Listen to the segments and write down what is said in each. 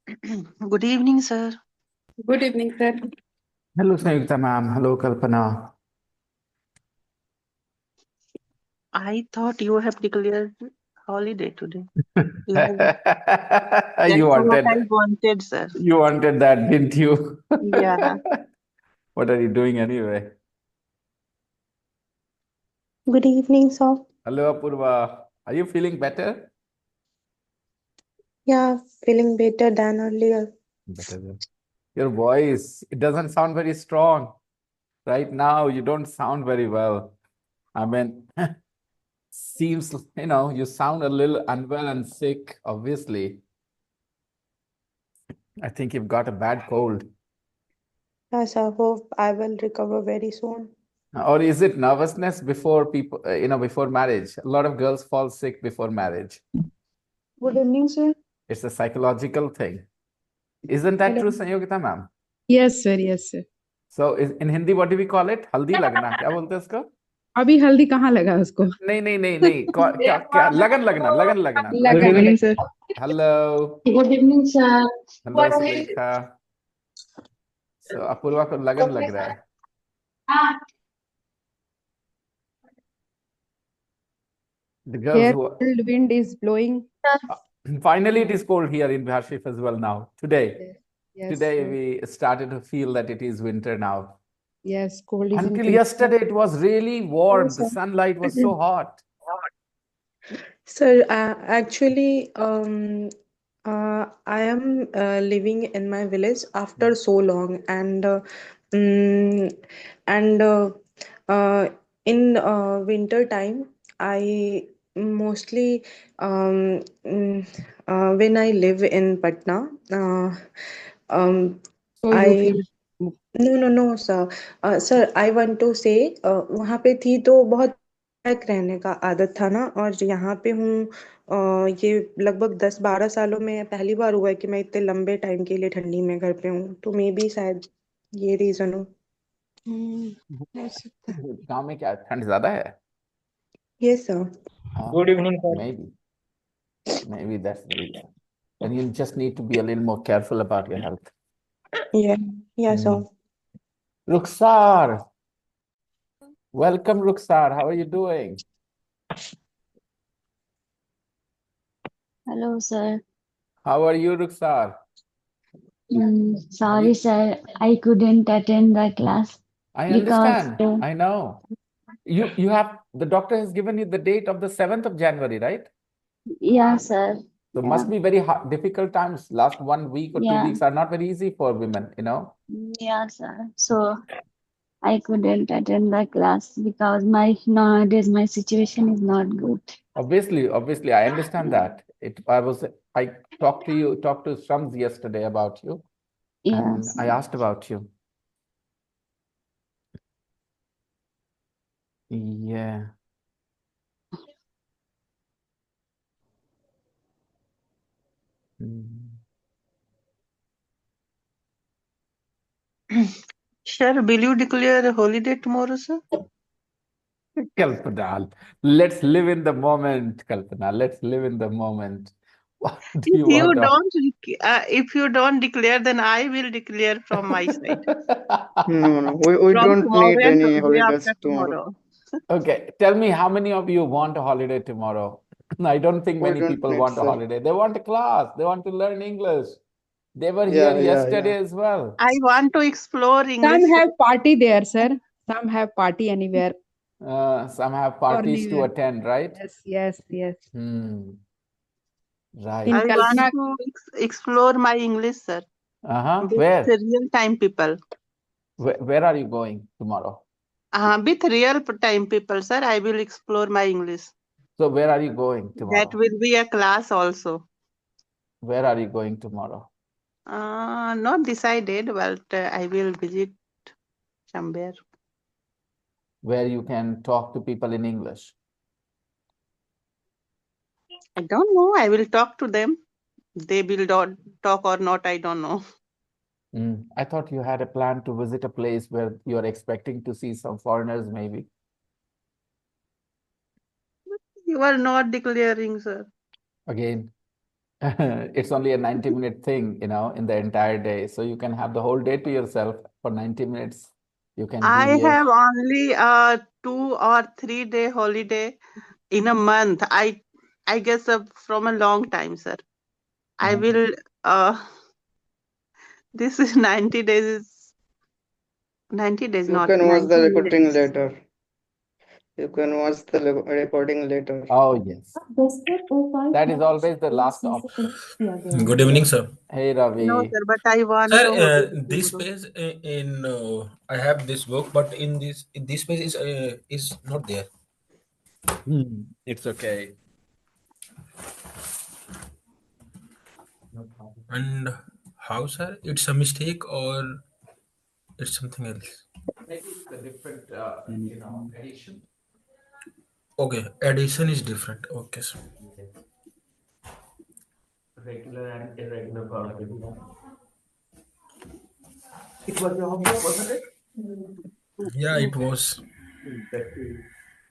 Good evening, sir. Good evening, sir. Hello, Sayukta ma'am. Hello, Kalpana. I thought you have declared holiday today. Like, You that's what I wanted, wanted, sir. you wanted that, didn't you? Yeah. What are you doing anyway? Good evening, sir. Hello, Apurva. Are you feeling better? Yeah, feeling better than earlier. Better than your voice. It doesn't sound very strong. Right now, you don't sound very well. I mean, seems, you sound a little unwell and sick, obviously. I think you've got a bad cold. Yes, I hope I will recover very soon. Or is it nervousness before people, before marriage? A lot of girls fall sick before marriage. Good evening, sir. It's a psychological thing. Isn't that true, Sanyogita ma'am? Yes, sir. Yes, sir. So in Hindi, what do we call it? हल्दी लगना क्या बोलते हैं इसको? अभी हल्दी कहाँ लगा उसको? नहीं नहीं नहीं नहीं क्या लगन लगना लगन लगना Good evening, sir. Hello. Good evening, sir. Hello, Surekha. So Apoorva को लगन लग रहा है. The girls Here, who cold wind is blowing. finally it is cold here in Bharshif as well now. Today Yes, sir. we Started to feel that it is winter now. Yes, cold is Until increasing. yesterday it was really warm. Yes, The sir. sunlight was so hot. Sir, actually, I am living in my village after so long, mm, and in winter time, I mostly when I live in Patna, um, So you I feel no sir. Sir, I want to say वहाँ पे थी तो बहुत pack रहने का आदत था ना, और यहाँ पे हूँ ये लगभग 10-12 सालों में पहली बार हुआ है कि मैं इतने लंबे टाइम के लिए ठंडी में घर पे हूँ, तो मे बी शायद ये रीजन हो। हो सकता है। गांव में क्या ठंड ज्यादा है? Yes sir. Good evening, sir. Maybe that's the reason. And you just need to be a little more careful about your health. या sir. Rukhsar, welcome Rukhsar. How are you doing? Hello, sir. How are you, Rukhsar? Sorry, sir. I couldn't attend the class I because understand. I know. You have the doctor has given you the date of the 7th of January, right? yeah, sir. So Yeah. must be very hard, difficult times. Last 1 week or 2 Yeah. weeks are not very easy for women, you know. Yeah, sir. So I couldn't attend the class because nowadays my situation is not good. Obviously, I understand that. I talked to Shams yesterday about you, and Yes. I asked about you. Yeah. Sir, will you declare a holiday tomorrow, sir? Kalpana, let's live in the moment, Kalpana. Let's live in the moment. What do If you you want? if you don't declare, then I will declare from my side. No, we From don't tomorrow need and any day holidays after tomorrow. tomorrow. Okay, tell me how many of you want a holiday tomorrow? I don't think We many don't people need, want a sir. holiday. They want a class. They want to learn English. They were Yeah, here yeah, yesterday yeah. as well. I want to explore some English. have party there, sir. Some have party anywhere. Some have parties to anywhere. attend, right? Yes. Right. In I want Kalpana, to explore my English, sir. With Where? real time people. Where are you going tomorrow? With real time people, sir, I will explore my English. So where are you going tomorrow? That will be a class also. Where are you going tomorrow? Not decided, but I will visit somewhere. Where you can talk to people in English. I don't know. I will talk to them. They will talk or not, I don't know. I thought you had a plan to visit a place where you're expecting to see some foreigners, maybe. You are not declaring, sir. Again, It's only a 90-minute thing, in the entire day. So you can have the whole day to yourself for 90 minutes. You can I be here. have only a 2 or 3 day holiday in a month. I guess from a long time, sir. I Mhm. will this is 90 days is 90 days, You not can watch 90 the recording minutes. later. You can watch the recording later. Oh, yes. That is always the last option. Good evening, sir. Hey, No, Ravi. sir, but I want Sir, to this page in I have this book, but in this page is not there. It's okay. And how, sir? It's a mistake or it's something else? Maybe it's a different, edition. Okay, addition is different. Okay, sir. Regular and irregular verb. It was your homework, wasn't it? Yeah, it was.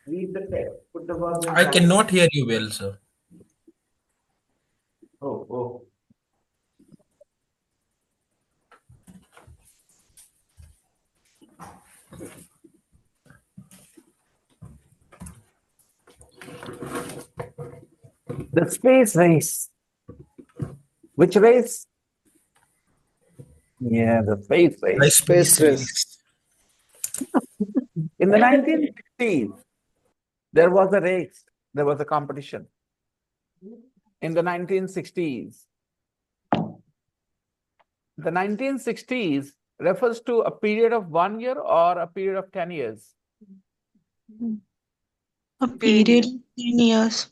Read the text. Put the verbs in I brackets. cannot hear you well, sir. Oh. The space race. Which race? Yeah, the space race. I Space race. In the 1960s, there was a race, there was a competition. In the 1960s, the 1960s refers to a period of 1 year or a period of 10 years. A period 10 years.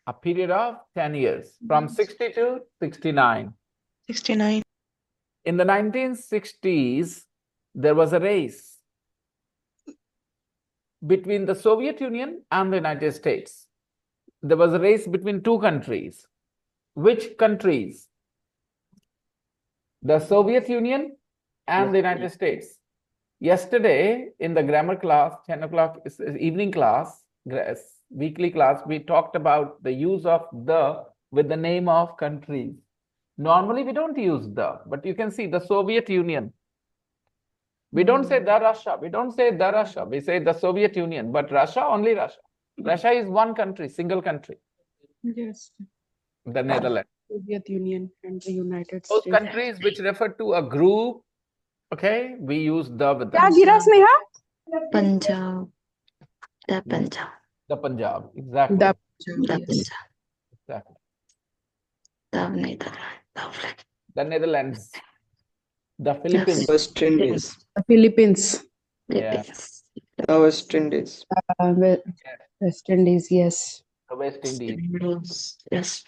A period of 10 years, from 60 to 69. 69. In the 1960s, there was a race between the Soviet Union and the United States. There was a race between two countries. Which countries? The Soviet Union and the United States. Yesterday, in the grammar class, 10 o'clock evening class, weekly class, we talked about the use of the with the name of countries. Normally, we don't use the, but you can see the Soviet Union. We don't say the Russia. We don't say the Russia. We say the Soviet Union, but Russia, only Russia. Russia is one country, single country, Yes. the Netherlands. Soviet Union and the United Those States. countries which refer to a group, okay, we use the with क्या them. गिरा Sneha? Punjab. The Punjab. The Punjab, exactly. The The yes. Punjab. Exactly. The Netherlands. The Netherlands, the Philippines. West Indies. The Philippines. Yeah. West Indies. West Indies, yes. The West Indies. Yes.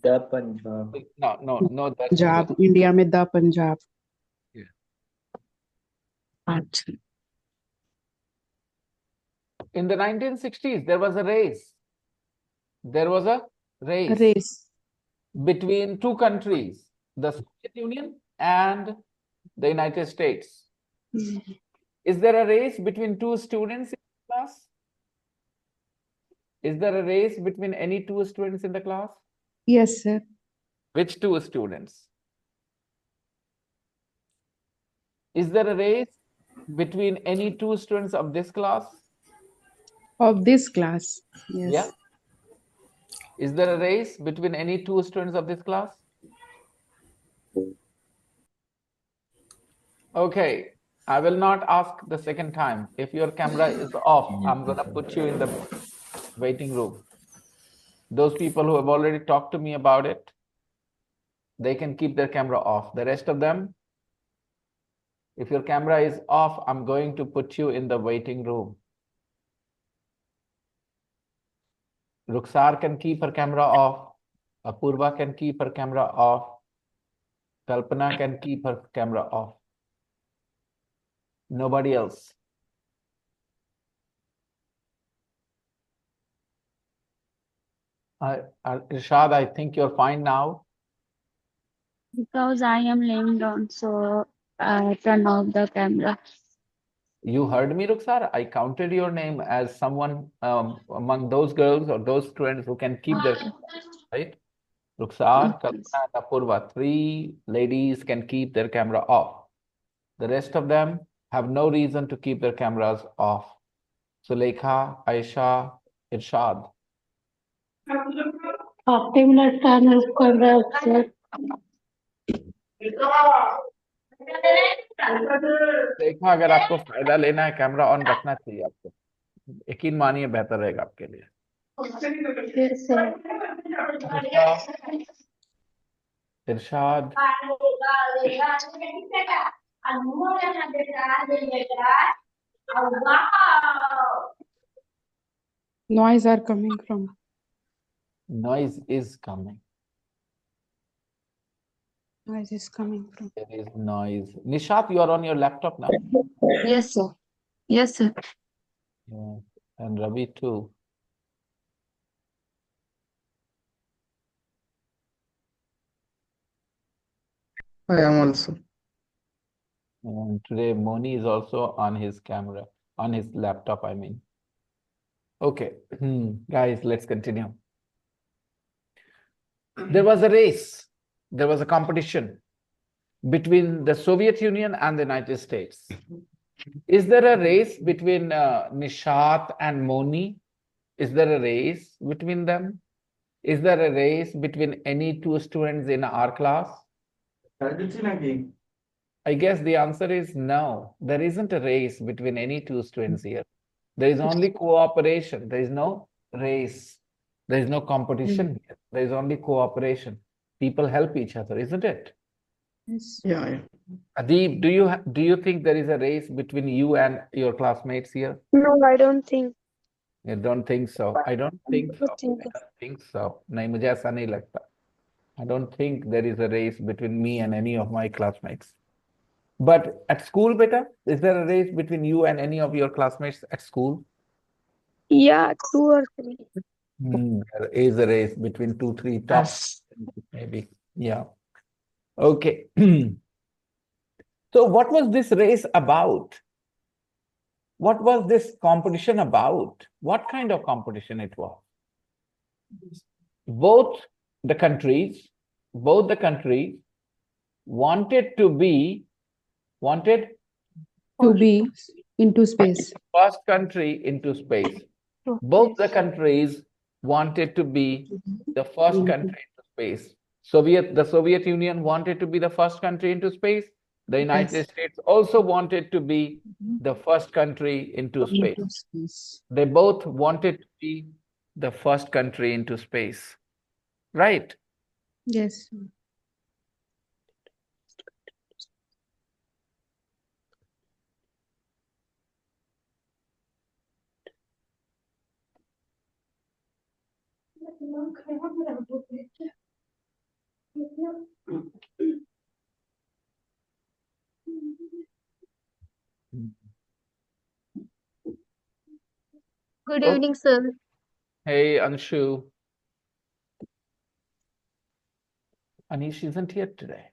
The Punjab. No, that's Punjab, India में the Punjab. in the 1960s, there was a race. There was a race Race. between two countries, the Soviet Union and the United States. Is there a race between two students in the class? Is there a race between any two students in the class? Yes, sir. Which two students? Is there a race between any two students of this class? Of this class. Yes. Yeah. Is there a race between any two students of this class? Okay, I will not ask the second time. If your camera is off, I'm going to put you in the waiting room. Those people who have already talked to me about it, they can keep their camera off. The rest of them, if your camera is off, I'm going to put you in the waiting room. Ruksar can keep her camera off. Apurva can keep her camera off. Kalpana can keep her camera off. Nobody else. Irshad, I think you're fine now. Because I am laying down, so I turn off the camera. You heard me, Ruksar? I counted your name as someone among those girls or those students who can keep their, right? Ruksar, Kalpana, and Apurva, 3 ladies can keep their camera off. The rest of them have no reason to keep their cameras off. Sulekha, Aisha, Irshad. After minute turn कर रहा है sir देखा, अगर आपको फायदा लेना है camera on रखना चाहिए आपको, यकीन मानिए बेहतर रहेगा आपके लिए। Yes sir Irshad, Noise are coming from. noise is coming. Noise is coming from. There is noise. Nishat, you are on your laptop now. Yes, sir. Yes, sir. Yeah. And Ravi too. I am also. And today Moni is also on his camera, on his laptop, I mean. Okay, guys, let's continue. There was a race, there was a competition between the Soviet Union and the United States. Is there a race between Nishat and Moni? Is there a race between them? Is there a race between any 2 students in our class? I guess the answer is no. There isn't a race between any 2 students here. There is only cooperation. There is no race. There is no competition here. There is only cooperation. People help each other, isn't it? Yes. Yeah. Adib, do you think there is a race between you and your classmates here? No I don't think You don't think so? I don't think so. think I don't think so. नहीं, मुझे ऐसा नहीं लगता. I don't think there is a race between me and any of my classmates. But at school, beta, is there a race between you and any of your classmates at school? या 2 और 3 There is a race between 2, 3 top, Yes. maybe. Yeah. Okay. So what was this race about? What was this competition about? What kind of competition it was? Both the countries wanted to be To be into space. first country into space. Both the countries wanted to be the first country into space. The Soviet Union wanted to be the first country into space. The United States also wanted to be the first country into space. Into space. They both wanted to be the first country into space. Right? Yes. Good Oh. Evening sir Hey, Anshu. Anish isn't here today.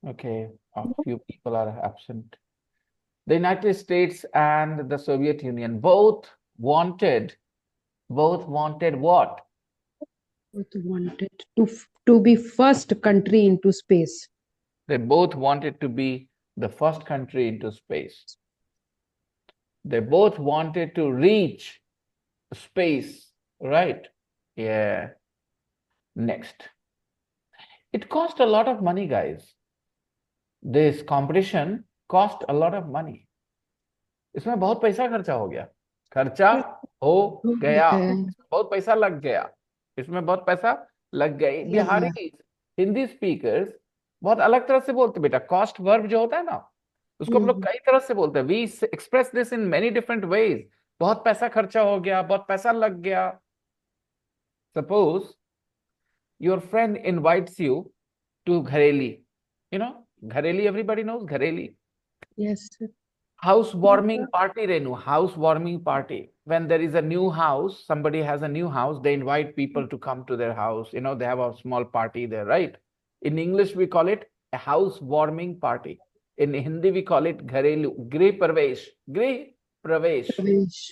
Okay, a few people are absent. The United States and the Soviet Union both wanted what? Both wanted to be first country into space. They both wanted to be the first country into space. They both wanted to reach space, right? Yeah. Next. It cost a lot of money, guys. This competition cost a lot of money. इसमें बहुत पैसा खर्चा हो गया. खर्चा हो गया. बहुत पैसा लग गया. इसमें बहुत पैसा लग गई. बिहारी हिंदी स्पीकर्स बहुत अलग तरह से बोलते बेटा. कॉस्ट वर्ब जो होता है ना, उसको हम लोग कई तरह से बोलते हैं. We express this in many different ways. बहुत पैसा खर्चा हो गया, बहुत पैसा लग गया. Suppose your friend invites you to Ghareli. You know, Ghareli, everybody knows Ghareli. Yes, sir. Housewarming party, Renu, housewarming party. When there is a new house, somebody has a new house, they invite people to come to their house. You know, they have a small party there, right? In English, we call it a housewarming party. In Hindi, we call it घरेलू, गृह प्रवेश, गृह प्रवेश. Pravesh.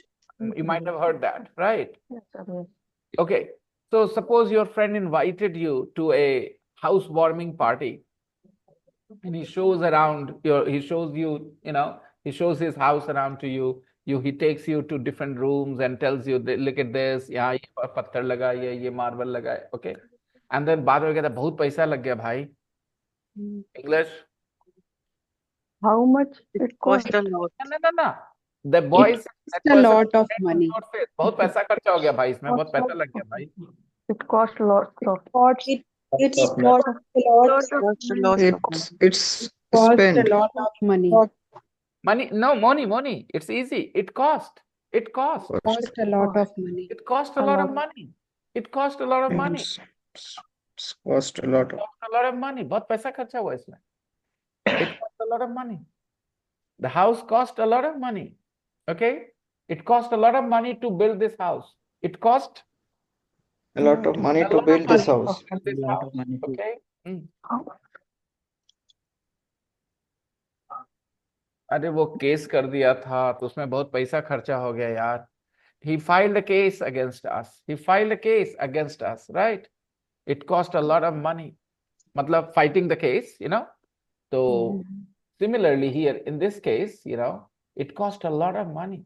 You might have heard that, right? Yes, sir. Okay. So suppose your friend invited you to a housewarming party, and he shows around he shows you, he shows his house around to you. He takes you to different rooms and tells you, look at this, यहाँ ये पत्थर लगा है, ये marble लगा है, okay? And then बाद में कहता है बहुत पैसा लग गया भाई. English? How much it cost? Cost a lot. No. The boy said, that a person lot of said, money. "Not fair. बहुत पैसा खर्चा हो गया भाई इसमें, बहुत पैसा लग गया भाई." It cost a lot of. It's Of cost a lot. Cost a lot of money. It's Cost a spent. lot of money. Money, no, money. It's easy. It cost. Cost a lot of money. It cost a lot of money. It cost a lot of money. It's cost a lot. Cost a lot of money. बहुत पैसा खर्चा हुआ इसमें. It cost a lot of money. The house cost a lot of money. Okay? It cost a lot of money to build this house. It cost A lot of money a to lot of build this money house. to build this house. Okay? अरे वो case कर दिया था तो उसमें बहुत पैसा खर्चा हो गया यार. He filed a case against us. He filed a case against us, right? It cost a lot of money. मतलब fighting the case, So similarly here in this case, it cost a lot of money.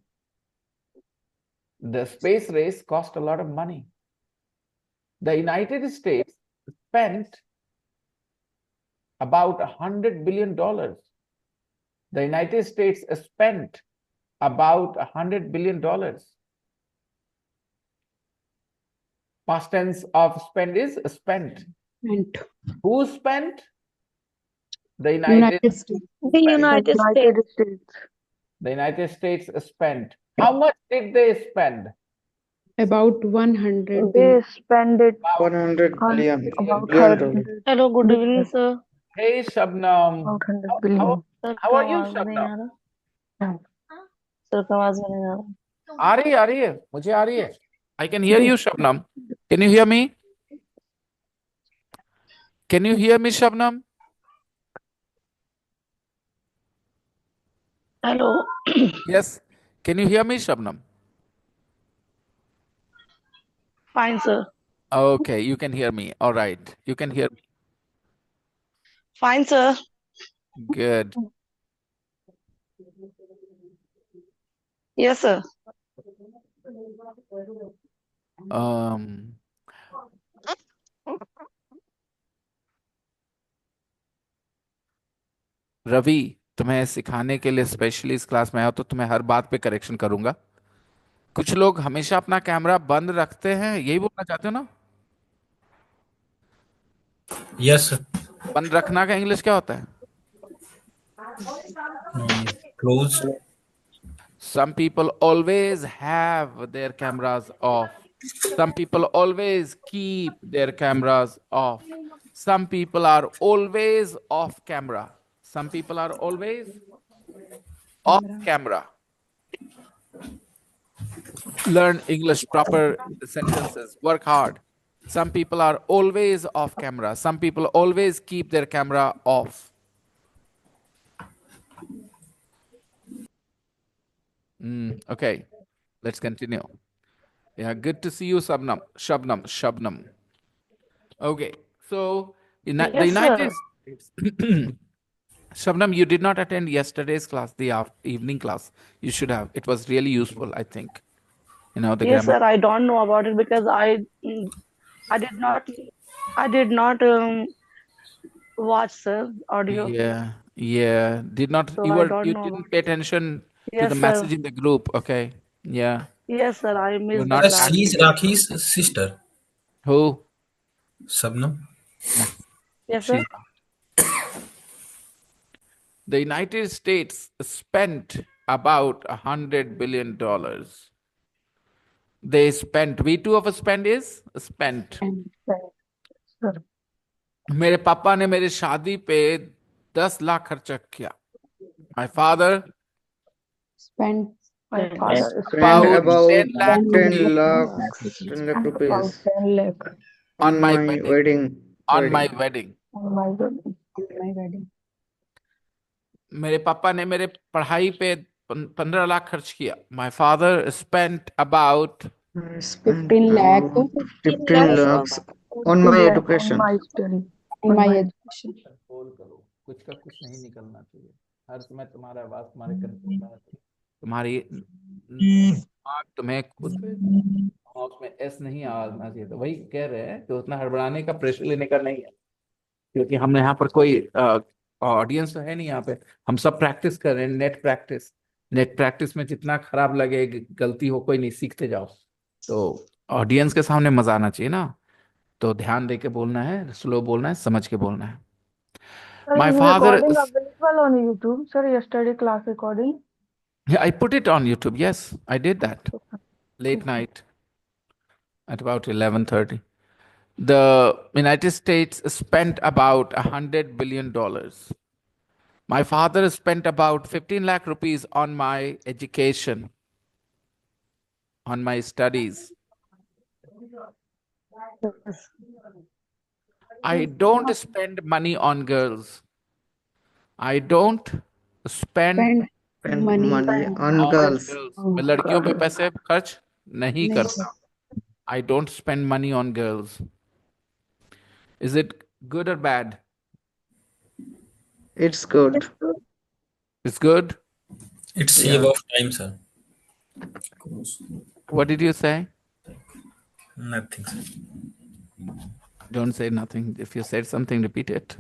The space race cost a lot of money. The United States spent about $100 billion. The United States spent about $100 billion. Past tense of spend is spent. And Who spent? The United States. The United States. The United States spent. How much did they spend? About 100 They billion. spend it 100 billion. about Billion 100 Hello, good evening, sir. Hey Shabnam, about 100 how, billion. Sir how are you आवाज नहीं आ Shabnam? रहा sir का आवाज नहीं आ रहा आ रही है, मुझे आ रही है. I can hear you, Shabnam. Can you hear me? Can you hear me, Shabnam? Hello Yes. Can you hear me, Shabnam? Fine sir Okay, you can hear me. All right. You can hear me. Fine sir Good. Yes sir Um, Ravi, तुम्हें सिखाने के लिए specially इस class में आया हो तो तुम्हें हर बात पे करेक्शन करूंगा. कुछ लोग हमेशा अपना कैमरा बंद रखते हैं, यही बोलना चाहते हो ना? Yes, sir. बंद रखना का इंग्लिश क्या होता है? Close. Some people always have their cameras off. Some people always keep their cameras off. Some people are always off camera. Some people are always off camera. Learn English proper sentences. Work hard. Some people are always off camera. Some people always keep their camera off. Okay, let's continue. Yeah, good to see you, Shabnam. Okay, so in the Yes, United sir. States, Shabnam, you did not attend yesterday's class, the evening class. You should have. It was really useful, I think. The yes grammar. sir I don't know about it because I did not watch sir audio Yeah. Did not so you I were don't you know didn't about pay it. attention to Yes the sir message in the group, okay? Yeah. yes sir I You're missed the not class She is Rakhi's sister, Who? Shabnam. yes sir She's The United States spent about $100 billion. They spent. V2 of a spend is spent. Sir, मेरे पापा ने मेरे शादी पे 10 लाख खर्चा किया. My father Spent my father about About 10 lakh 10 rupees lakh, 10 lakh about rupees 10 lakh on my my wedding. wedding. On my wedding. on my wedding. on my wedding. मेरे पापा ने मेरे पढ़ाई पे 15 लाख खर्च किया. My father spent about I spent 15 lakh about 15 Yes, lakhs on my 15 lakh on education. my study. in On my my education. Control करो. कुछ का कुछ नहीं निकलना चाहिए. हर समय तुम्हारा आवाज तुम्हारे कंट्रोल में आना चाहिए. तुम्हारी दिमाग तुम्हें खुद उसमें एस नहीं आना चाहिए. तो वही कह रहे हैं कि उतना हड़बड़ाने का, प्रेशर लेने का नहीं है, क्योंकि हमने यहाँ पर कोई ऑडियंस तो है नहीं. यहाँ पे हम सब प्रैक्टिस कर रहे हैं. नेट प्रैक्टिस में जितना खराब लगे, गलती हो कोई नहीं, सीखते जाओ. तो ऑडियंस के सामने मजा आना चाहिए ना. तो ध्यान दे के बोलना है, स्लो बोलना है, समझ के बोलना है. Sir, My is father, recording available on YouTube? Sir, yesterday class recording. yeah, I put it on YouTube. Yes, I did that late night at about 11:30. The United States spent about $100 billion. My father spent about 15 lakh rupees on my education, on my studies. Yes. I don't spend money on girls. I don't spend Spend Spend money money on on girls. girls. on मैं लड़कियों पे girls. पैसे खर्च नहीं नहीं करता. I don't spend money on girls. Is it good or bad? It's good. It's good. It's save Yeah. of time, sir. What did you say? Nothing, sir. Don't say nothing. If you said something, repeat it.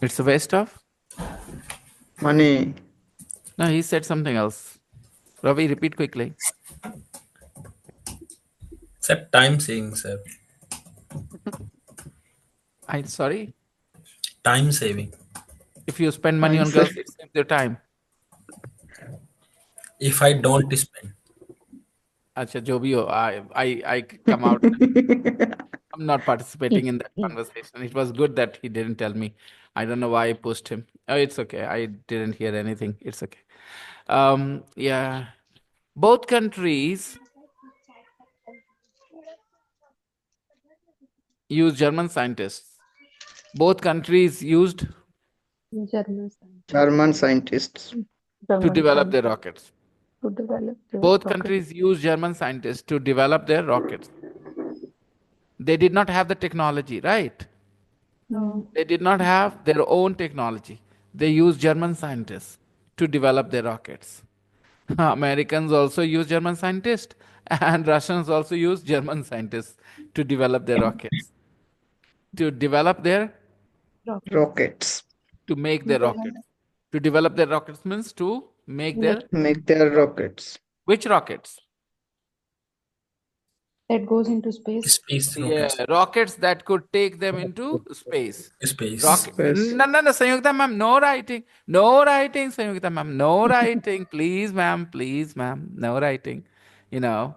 It's a waste of? Money. No, he said something else. Ravi, repeat quickly. Sir, time saving, sir. I'm sorry. Time saving. If you spend money Time on girls, saving. it saves your time. If I don't spend, Acha, jo bhi ho, I come out. I'm not participating in that conversation. It was good that he didn't tell me. I don't know why I pushed him. Oh, it's okay. I didn't hear anything. It's okay. Yeah. Both countries use German scientists. Both countries used German. German scientists. to German develop science their rockets. to develop the Both rocket. countries use German scientists to develop their rockets. They did not have the technology, right? No. They did not have their own technology. They used German scientists to develop their rockets. Americans also use German scientists, and Russians also use German scientists to develop their rockets. To develop their, Rockets. to make their rockets. To develop their rockets means to make their, Make their rockets. which rockets? That goes into space. space Yeah, rockets. rockets that could take them into space. Space. Space. No, Sanyukta ma'am, no writing. No writing, Sanyukta ma'am, no writing. Please, ma'am, no writing. You know,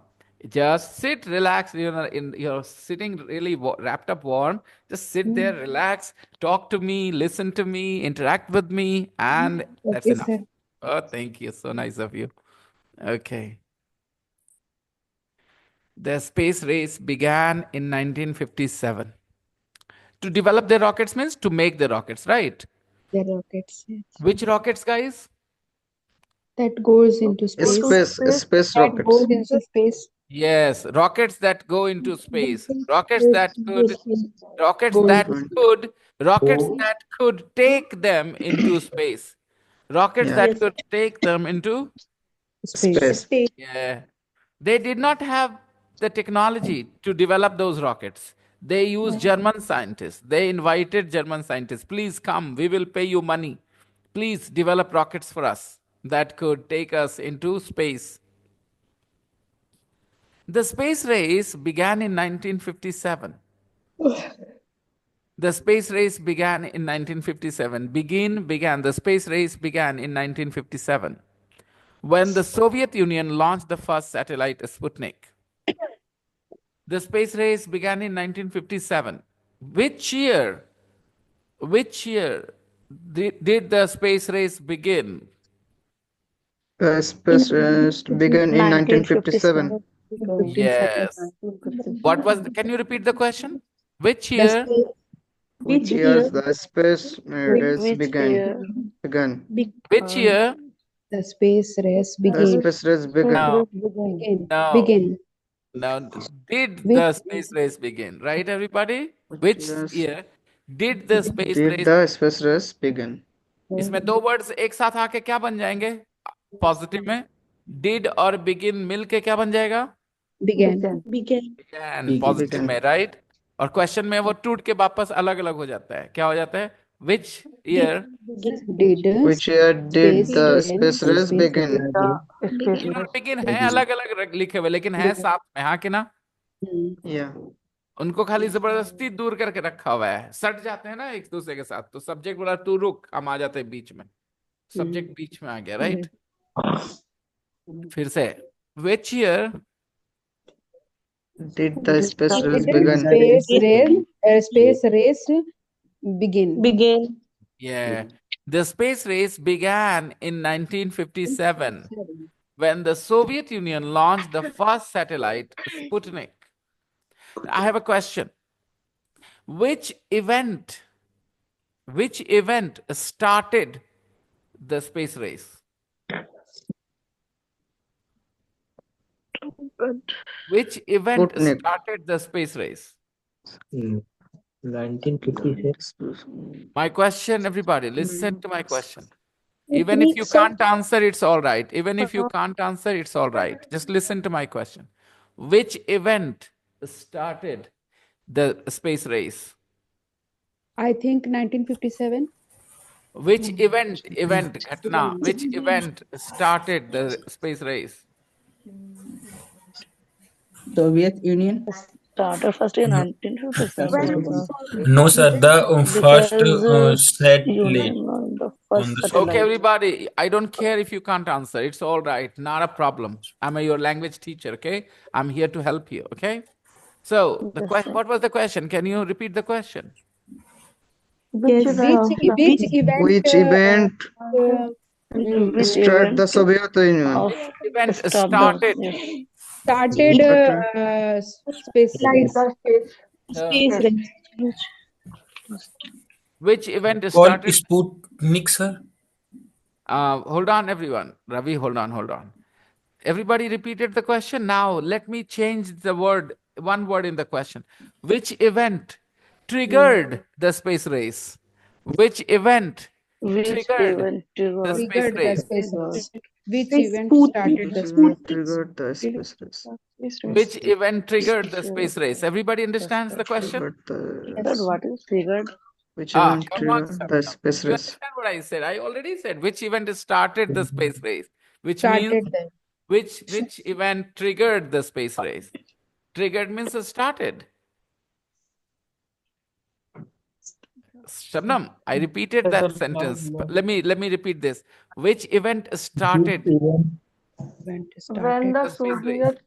just sit, relax. You're sitting really wrapped up warm. Just sit there, relax, talk to me, listen to me, interact with me, and that's Okay, enough. sir. Oh, thank you. So nice of you. Okay. The space race began in 1957. To develop their rockets means to make the rockets, right? The rockets. Yes. Which rockets, guys? That goes into space. Space That rockets. goes into space. Yes, rockets that go into space. Rockets Goes that into could, space. rockets Goes that into- could, rockets that could take them into space. Rockets Yeah. that could take them into, Space. yeah. They did not have the technology to develop those rockets. They used German scientists. They invited German scientists. Please come, we will pay you money. Please develop rockets for us that could take us into space. The space race began in 1957. The space race began in 1957. The space race began in 1957 when the Soviet Union launched the first satellite, Sputnik. The space race began in 1957. Which year did the space race begin? Space race began in 1957. Yes. What was, can you repeat the question? Which The year? Which years the space race began? Which year? The space race The began. space race began. No, Begin. no. Begin. Now, did Which the space race begin? Right, everybody? Which years year did the space did race? the space race begin? इसमें दो words एक साथ आके क्या बन जाएंगे? Positive में did और बिगिन मिल के क्या बन जाएगा? began. Began, पॉजिटिव में, राइट? और क्वेश्चन में वो टूट के वापस अलग अलग हो जाता है. क्या हो जाता है? Which year? Did Which year did space the race space race begin? Begin और बिगिन है अलग अलग लिखे हुए, लेकिन है साथ में, हाँ कि ना? Yeah. उनको खाली जबरदस्ती दूर करके रखा हुआ है. सट जाते हैं ना एक दूसरे के साथ, तो सब्जेक्ट बोला तू रुक, हम आ जाते हैं बीच में. सब्जेक्ट बीच में आ गया, राइट? फिर से which year Did the space race Did begin? space race begin. Yeah, the space race began in 1957 when the Soviet Union launched the first satellite, Sputnik. I have a question. Which event started the space race? Which event Sputnik. started the space race? 1956. My question, everybody, listen to my question. Even if you can't answer, it's all right. Even if you can't answer, it's all right. Just listen to my question. Which event started the space race? I think 1957. Which event, Ghatna, which event started the space race? Soviet Union. Started first in 1957. No, sir. The first Because satellite Union on the first on the satellite. Okay, everybody, I don't care if you can't answer. It's all right. Not a problem. I'm your language teacher, okay? I'm here to help you, okay? So, the Yes, sir. what was the question? Can you repeat the question? Which event? Which event? Which event Which started the event Soviet Union? of Event stopped started. yes. started space race? Which event called started? Sputnik, sir. Hold on, everyone. Ravi, hold on. Everybody repeated the question. Now, let me change the word, one word in the question. Which event triggered the space race? Which event Which triggered event the space Triggered the race? space race. Which event started the Which space event triggered the space race? Which event triggered the space race? Everybody understands the question? Triggered Sir, the what is triggered? Which Ah, event come on, triggered the space You race? understand what I said? I already said which event started the space race, which means started the which event triggered the space race. Triggered means it started. Shabnam, I repeated that sentence. Let me repeat this. Which event started event When started the the space race?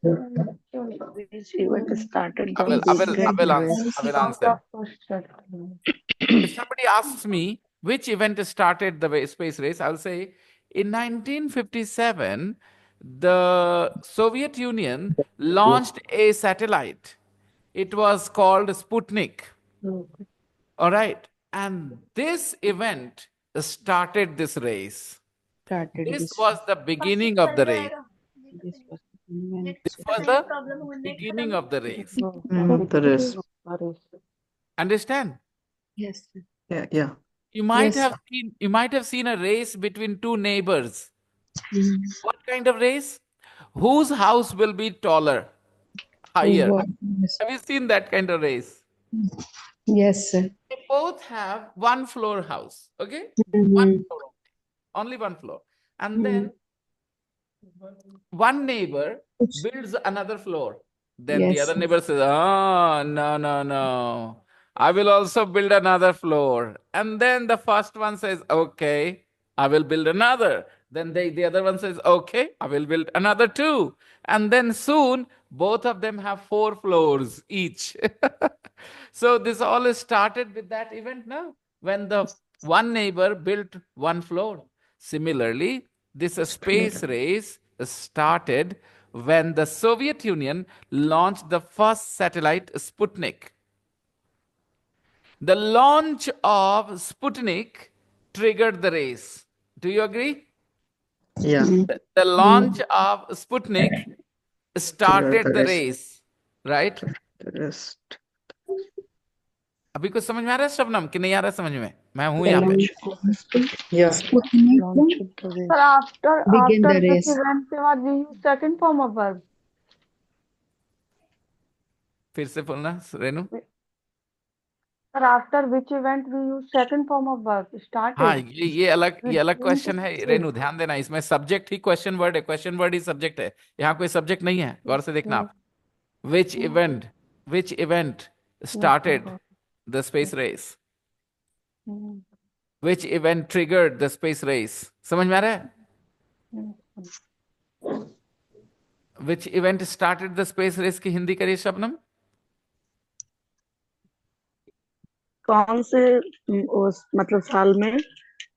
Soviet Which event started I will the answer. If somebody asks me which event started the space race, I'll say in 1957, the Soviet Union launched a satellite. It was called Sputnik. All right. And this event started this race. started This this was the beginning of the race. this was event. This was the beginning of the race. The race. Understand? Yes. Yeah. You might Yes. have seen a race between two neighbors. Mm. What kind of race? Whose house will be taller, higher? What? Yes. Have you seen that kind of race? Yes, sir. They both have one floor house, okay? Mhm. One floor, only one floor. And then one neighbor builds another floor. Then the Yes. other neighbor says, oh, no. I will also build another floor. And then the first one says, okay, I will build another. Then the other one says, okay, I will build another two. And then soon, both of them have 4 floors each. So this all started with that event now, when the one neighbor built one floor. Similarly, this space race started when the Soviet Union launched the first satellite, Sputnik. The launch of Sputnik triggered the race. Do you agree? Yeah. The launch of Sputnik started the the race. race, right? The rest. अभी कुछ समझ में आ रहा है शबनम कि नहीं आ रहा है समझ में? मैं हूं यहाँ पे. Yeah. Sputnik Launch of the race. Sir, begin after the this race. event के बाद we use second form of verb. फिर से बोलना Renu. Sir, after which event we use second form of verb? Started. हाँ, ये अलग With क्वेश्चन है into Renu, ध्यान देना. इसमें सब्जेक्ट ही क्वेश्चन वर्ड है, क्वेश्चन वर्ड ही सब्जेक्ट है. यहाँ कोई सब्जेक्ट नहीं है, गौर से देखना आप. Which event started the space race? Which event triggered the space race? समझ में आ रहा है? Which event started the space race की हिंदी करिए शबनम. कौन से उस मतलब साल में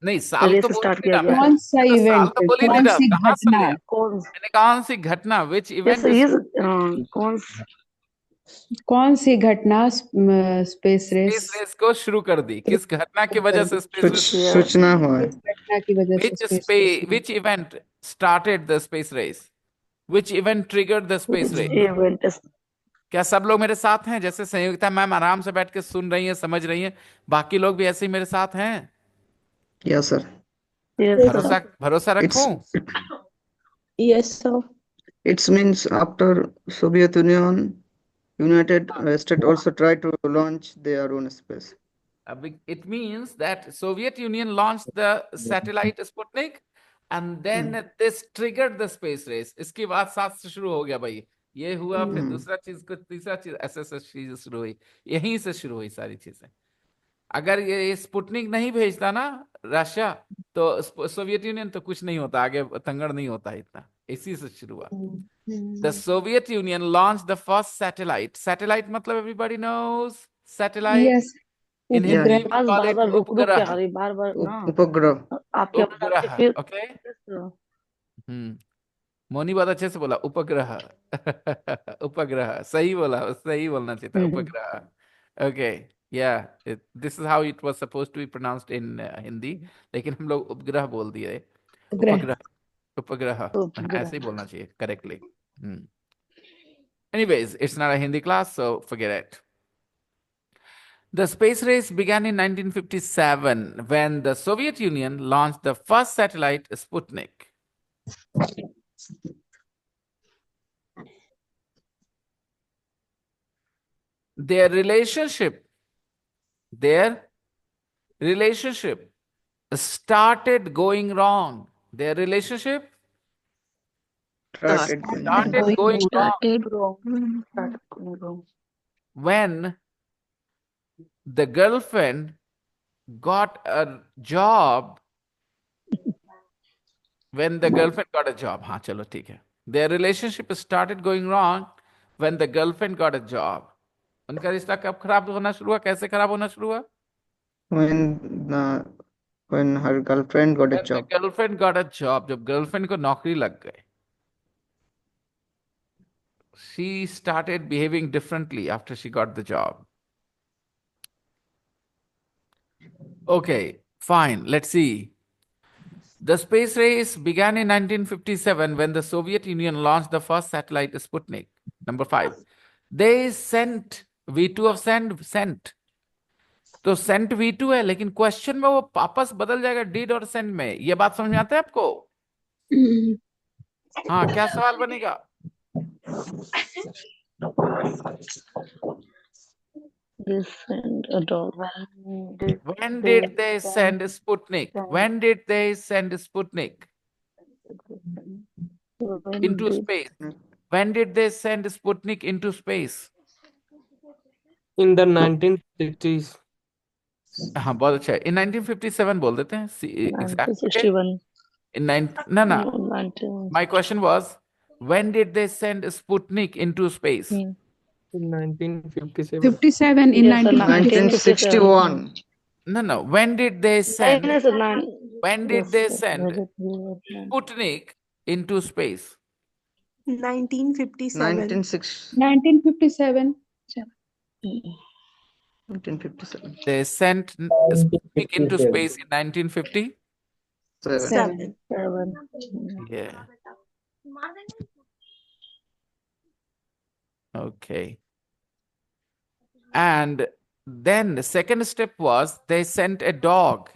नहीं, साल रेस तो बोल स्टार्ट ही किया नहीं गया? रहा. कौन सा तो साल इवेंट, तो बोल ही नहीं कौन रहा. सी कहाँ सुन घटना, लिया? कौन मैंने कौन सी घटना? Which event कौन सी घटना स्पेस रेस, स्पेस रेस को शुरू कर दी? किस घटना की वजह से स्पेस रेस? सूचना हुआ. किस घटना की वजह से space race? Which event started the space race? Which event triggered the space race? Event? क्या सब लोग मेरे साथ हैं? जैसे संयुक्ता मैम आराम से बैठ के सुन रही हैं, समझ रही हैं, बाकी लोग भी ऐसे ही मेरे साथ हैं? Yes, sir. भरोसा रखूं? Yes, sir. It means after Soviet United States also tried to launch their own space. It means that Soviet Union launched the satellite Sputnik and then this triggered the space race. इसके बाद 7 से शुरू हो गया भाई. ये हुआ, फिर दूसरा चीज को, तीसरा चीज, ऐसे चीज शुरू हुई. यहीं से शुरू हुई सारी चीजें. अगर ये स्पुटनिक नहीं भेजता ना रशिया, तो सोवियत यूनियन तो कुछ नहीं होता, आगे तंगड़ नहीं होता इतना. इसी से शुरू हुआ. The Soviet Union launched the first satellite. Satellite मतलब everybody knows satellite. Yes. In Hindi we call bar it बार रुक रुक के आ उपग्रह. रही, बार बार ना उपग्रह. आपके आवाज आती है, फिर Okay. मोनी बहुत अच्छे से बोला उपग्रह. उपग्रह सही बोला, सही बोलना चाहिए था. उपग्रह. Okay. Yeah, this is how it was supposed to be pronounced in Hindi, लेकिन हम लोग उपग्रह बोल दिए. उपग्रह. उपग्रह ऐसे ही बोलना चाहिए correctly. Anyways, it's not a Hindi class, so forget it. The space race began in 1957 when the Soviet Union launched the first satellite, Sputnik. Their relationship started going wrong. Their relationship Started going wrong when the girlfriend got a job. When the girlfriend got a job. हाँ चलो ठीक है. Their relationship started going wrong when the girlfriend got a job. उनका रिश्ता कब खराब होना शुरू हुआ? कैसे खराब होना शुरू हुआ? When her girlfriend got a job. The girlfriend got a job. जब girlfriend को नौकरी लग गई. She started behaving differently after she got the job. Okay, fine. Let's see. The space race began in 1957 when the Soviet Union launched the first satellite, Sputnik. Number 5. They sent V2 of sent. तो sent V2 है, लेकिन question में वो वापस बदल जाएगा did और sent में. ये बात समझ में आता है आपको? हाँ, क्या सवाल बनेगा? When did they send Sputnik? When did they send Sputnik into space? When did they send Sputnik into space? In the 1960s. हाँ, बहुत अच्छा है. In 1957 बोल देते हैं. Exactly. 61. No. My question was, when did they send Sputnik into space? In 1957. 57 in 1961. No. When did they send? When did they send Sputnik into space? 1957. 1957. 1957. They sent Sputnik into space in 1950. 7. 7. Yeah. Okay. And then the second step was they sent a dog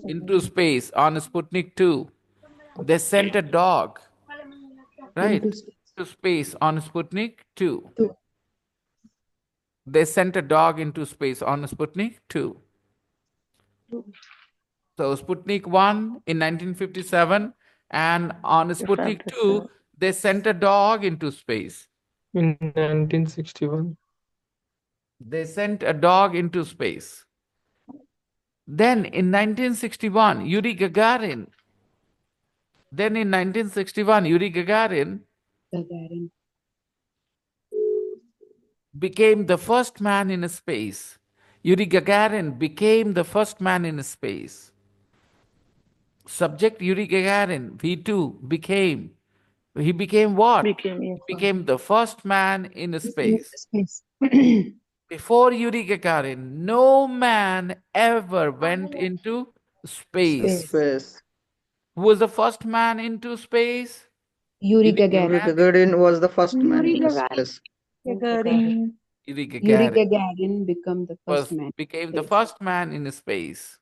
into space on Sputnik 2. They sent a dog, right, Into space. to space on Sputnik 2. Two. They sent a dog into space on Sputnik 2. So Sputnik 1 in 1957 and on Sputnik 2, they sent a dog into space. In 1961. They sent a dog into space. Then in 1961, Yuri Gagarin. Then in 1961, Yuri Gagarin Gagarin. became the first man in space. Yuri Gagarin became the first man in space. Subject Yuri Gagarin, V2, became what? Became the first man in space. Space. Before Yuri Gagarin, no man ever went into space. Space. Who was the first man into space? Yuri Yuri Gagarin. Gagarin was the first man in space. Yuri Yuri Gagarin Gagarin became the first man. became the first man in space.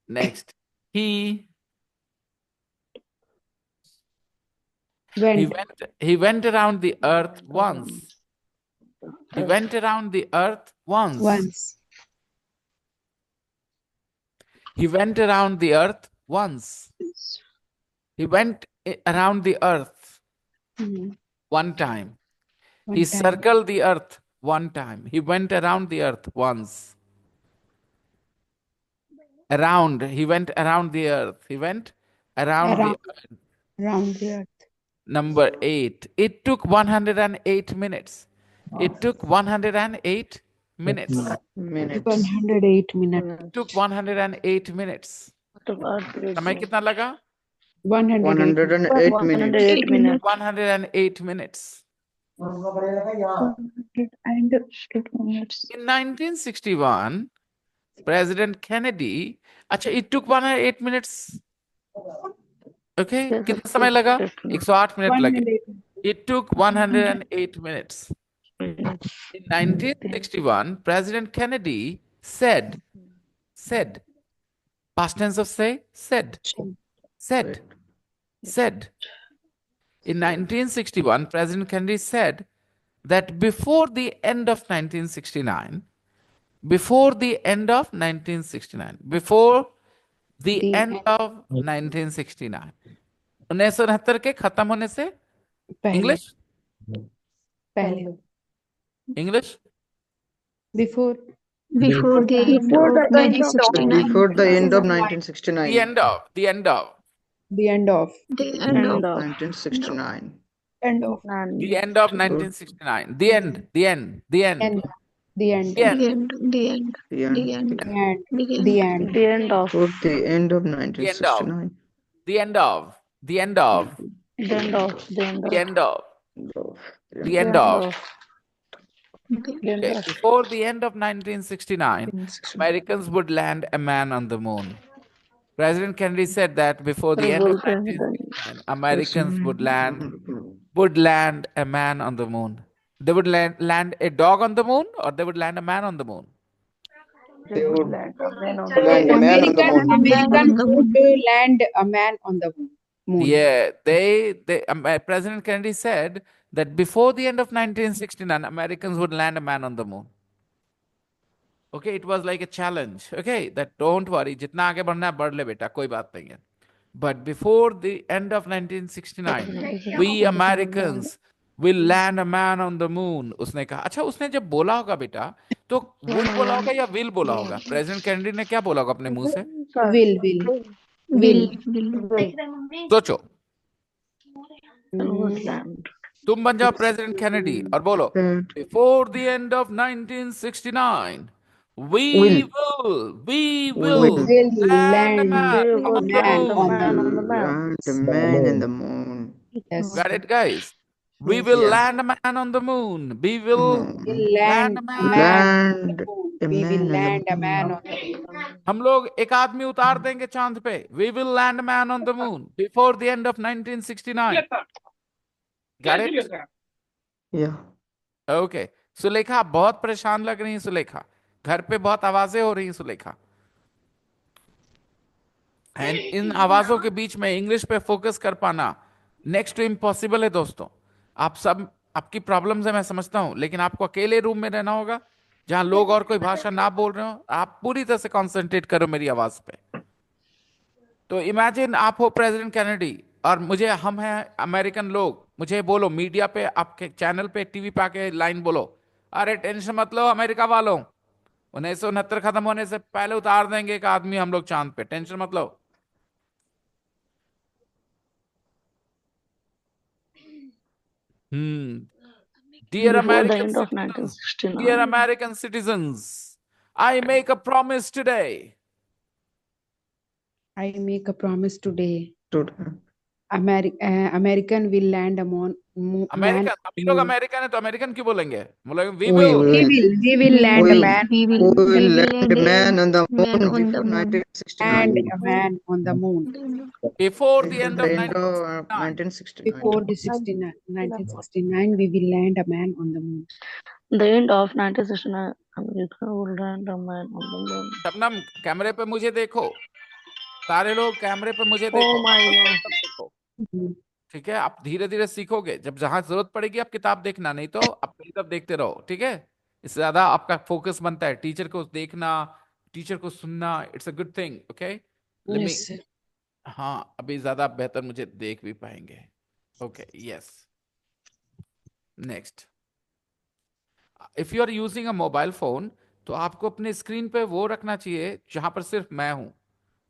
Next, he went around the earth once. He went around the earth once. He went around the earth once. He went around the earth one time. He circled the earth one time. He went around the earth once. Around. He went around the earth. He went around the earth. Around the earth. Number 8. It took 108 minutes. It took 108 minutes. 108 minutes. It took 108 minutes. समय कितना लगा? 108 minutes. 108 minutes. In 1961, President Kennedy, अच्छा, it took 108 minutes. Okay, कितना समय लगा? 108 minute लगे. It took 108 minutes. In 1961, President Kennedy said, past tense of say, said. In 1961, President Kennedy said that before the end of 1969, before the end of 1969, 1969 के खत्म होने से English? English? Before the end of 1969. The end of 1969. The end of 1969. The end. Okay. Before the end of 1969, Americans would land a man on the moon. President Kennedy said that before the end of 1969, Americans would land a man on the moon. They would land a dog on the moon, or they would land a man on the moon? They would land a man on the moon. Americans would land a man on the moon. Yeah, President Kennedy said that before the end of 1969, Americans would land a man on the moon. Okay, it was like a challenge. Okay, that don't worry, जितना आगे बढ़ना है बढ़ ले बेटा, कोई बात नहीं है. But before the end of 1969, we Americans will land a man on the moon. उसने कहा. अच्छा, उसने जब बोला होगा बेटा, तो would बोला होगा या will बोला होगा? President Kennedy ने क्या बोला होगा अपने मुंह से? Will. सोचो. तुम बन जाओ President Kennedy और बोलो. Before the end of 1969. We will land a man on the moon. Land a man in the moon. Yes. Got it, guys? We Yes. will Yeah. land a man on the moon. We will No. We'll land land a a man. man on Land the moon. a We will man on the land a man moon. on the moon. हम लोग एक आदमी उतार देंगे चांद पे. We will land a man on the moon before the end of 1969. Got it? Yeah. Okay. Sulekha, आप बहुत परेशान लग रही हैं सुलेखा. घर पे बहुत आवाजें हो रही हैं सुलेखा. एंड इन आवाजों के बीच में इंग्लिश पे फोकस कर पाना नेक्स्ट टू इम्पॉसिबल है दोस्तों. आप सब, आपकी प्रॉब्लम्स है मैं समझता हूं, लेकिन आपको अकेले रूम में रहना होगा जहां लोग और कोई भाषा ना बोल रहे हो. आप पूरी तरह से कंसंट्रेट करो मेरी आवाज पे. तो इमेजिन आप हो प्रेसिडेंट कैनेडी और मुझे, हम हैं अमेरिकन लोग, मुझे बोलो मीडिया पे, आपके चैनल पे, टीवी पे आके लाइन बोलो, अरे टेंशन मत लो अमेरिका वालों, 1969 खत्म होने से पहले उतार देंगे एक आदमी हम लोग चांद पे, टेंशन मत लो. Hmm. Dear Before the American end of citizens, dear 1969. American citizens, I make a promise today. I make a promise today. Today. American will land a man American, हम ही लोग moon. अमेरिकन है तो American क्यों बोलेंगे, बोलेंगे we We will. We will land a will man We will we will land a land man on the man moon on before the moon. and 1969. a man on the moon Before the Before end the of end of 1969. 1969. before the 1969. We will land a man on the moon. The end of 1969. America will land a man on the moon. Shabnam, कैमरे पे मुझे देखो, सारे लोग कैमरे पे मुझे Oh देखो, my आंखों से God. एकदम देखो. ठीक है, आप धीरे धीरे सीखोगे, जब जहां जरूरत पड़ेगी आप किताब देखना, नहीं तो आप मेरी तरफ देखते रहो. ठीक है, इससे ज्यादा आपका फोकस बनता है टीचर को देखना, टीचर को सुनना. It's a good thing. Okay, let me. Yes, sir. हाँ, अभी ज्यादा बेहतर मुझे देख भी पाएंगे. Okay, yes. Next, if you are using a mobile phone, तो आपको अपने स्क्रीन पे वो रखना चाहिए जहां पर सिर्फ मैं हूं.